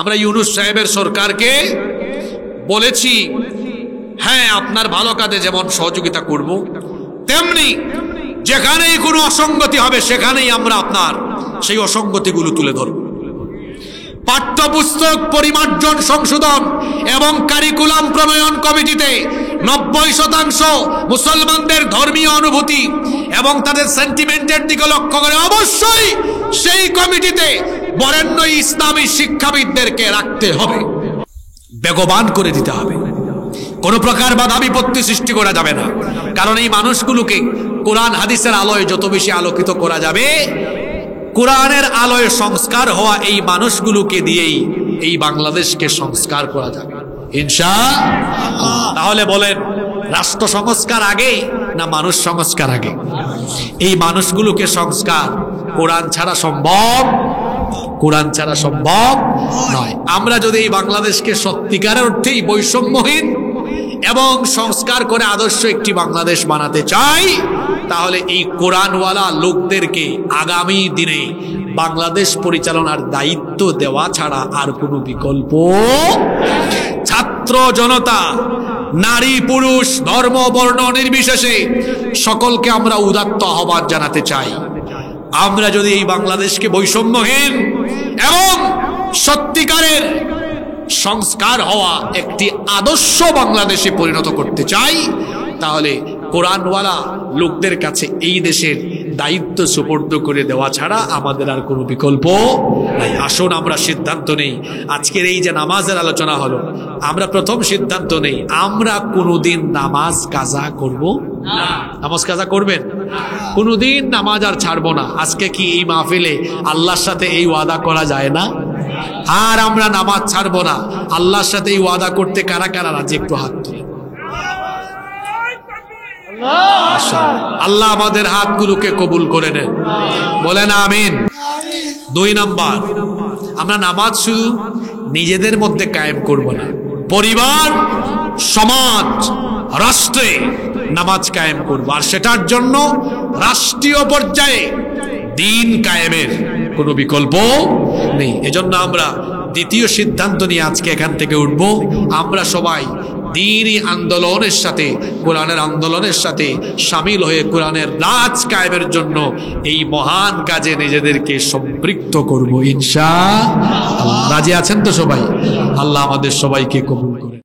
আমরা ইউনূস সাহেবের সরকারকে বলেছি, হ্যাঁ আপনার ভালো কাজে যেমন সহযোগিতা করব, তেমনি যেখানেই কোনো অসঙ্গতি হবে সেখানেই আমরা আপনার সেই অসঙ্গতিগুলো তুলে ধরব। পাঠ্যপুস্তক পরিমার্জন সংশোধন এবং কারিকুলাম প্রণয়ন কমিটিতে 90% মুসলমানদের ধর্মীয় অনুভূতি এবং তাদের সেন্টিমেন্টের দিকে লক্ষ্য করে অবশ্যই সেই কমিটিতে বরেণ্য ইসলামী শিক্ষাবিদদেরকে রাখতে হবে, বেগবান করে দিতে হবে। কোনো প্রকার বাধা বিপত্তি সৃষ্টি করা যাবে না, কারণ এই মানুষগুলোকে কোরআন হাদিসের আলোয় যত বেশি আলোকিত করা যাবে, কোরআনের আলোয় সংস্কার হওয়া এই মানুষগুলোকে দিয়েই এই বাংলাদেশকে সংস্কার করা যাবে ইনশাআল্লাহ। তাহলে বলেন রাষ্ট্র সংস্কার আগে না মানুষ সংস্কার আগে? এই মানুষগুলোকে সংস্কার কোরআন ছাড়া সম্ভব, কোরআন ছাড়া সম্ভব নয়। আমরা যদি এই বাংলাদেশকে সত্যিকারের অর্থেই বৈষম্যহীন এবং সংস্কার করে আদর্শ একটি বাংলাদেশ বানাতে চাই, তাহলে এই কোরআনওয়ালা লোকদেরকে আগামী দিনে বাংলাদেশ পরিচালনার দায়িত্ব দেওয়া ছাড়া আর কোনো বিকল্প। ছাত্র জনতা, নারী পুরুষ, ধর্ম বর্ণ নির্বিশেষে সকলকে আমরা উদাত্ত আহ্বান জানাতে চাই। আমরা যদি এই বাংলাদেশকে বৈষম্যহীন এবং সত্যিকারের সংস্কার হওয়া একটি আদর্শ বাংলাদেশে পরিণত করতে চাই, তাহলে কোরআনওয়ালা লোকদের কাছে এই দেশের দায়িত্ব সুপর্দ করে দেওয়া ছাড়া আমাদের আর কোনো বিকল্প নাই। আসুন আমরা সিদ্ধান্ত নেই, আজকের এই যে নামাজের আলোচনা হলো, আমরা প্রথম সিদ্ধান্ত নেই আমরা কোনোদিন নামাজ কাজা করব না। নামাজ কাজা করবেন? কোনোদিন নামাজ আর ছাড়বো না। আজকে কি এই মাহফিলে আল্লাহর সাথে এই ওয়াদা করা যায় না? আর আমরা নামাজ ছাড়বো না। আল্লাহর সাথে এই ওয়াদা করতে কারা কারা রাজি? একটু হাত তুলে। আল্লাহ আমাদের হাতগুলোকে কবুল করে নেন, বলেন আমিন। 2 নাম্বার, আমরা নামাজ শুধু নিজেদের মধ্যে কায়েম করব না, পরিবার, সমাজ, রাষ্ট্রে নামাজ কায়েম করব। আর সেটার জন্য রাষ্ট্রীয় পর্যায়ে দিন কায়েমের কোনো বিকল্প নেই। এজন্য আমরা দ্বিতীয় সিদ্ধান্ত নিয়ে আজকে এখান থেকে উঠব। আমরা সবাই দ্বীনি আন্দোলনের সাথে, কোরআনের আন্দোলনের সাথে শামিল হয়ে কোরআনের রাজ কায়েমের জন্য এই মহান কাজে নিজেদেরকে সম্পৃক্ত করব ইনশাআল্লাহ। রাজি আছেন তো সবাই? আল্লাহ আমাদের সবাইকে কবুল করে।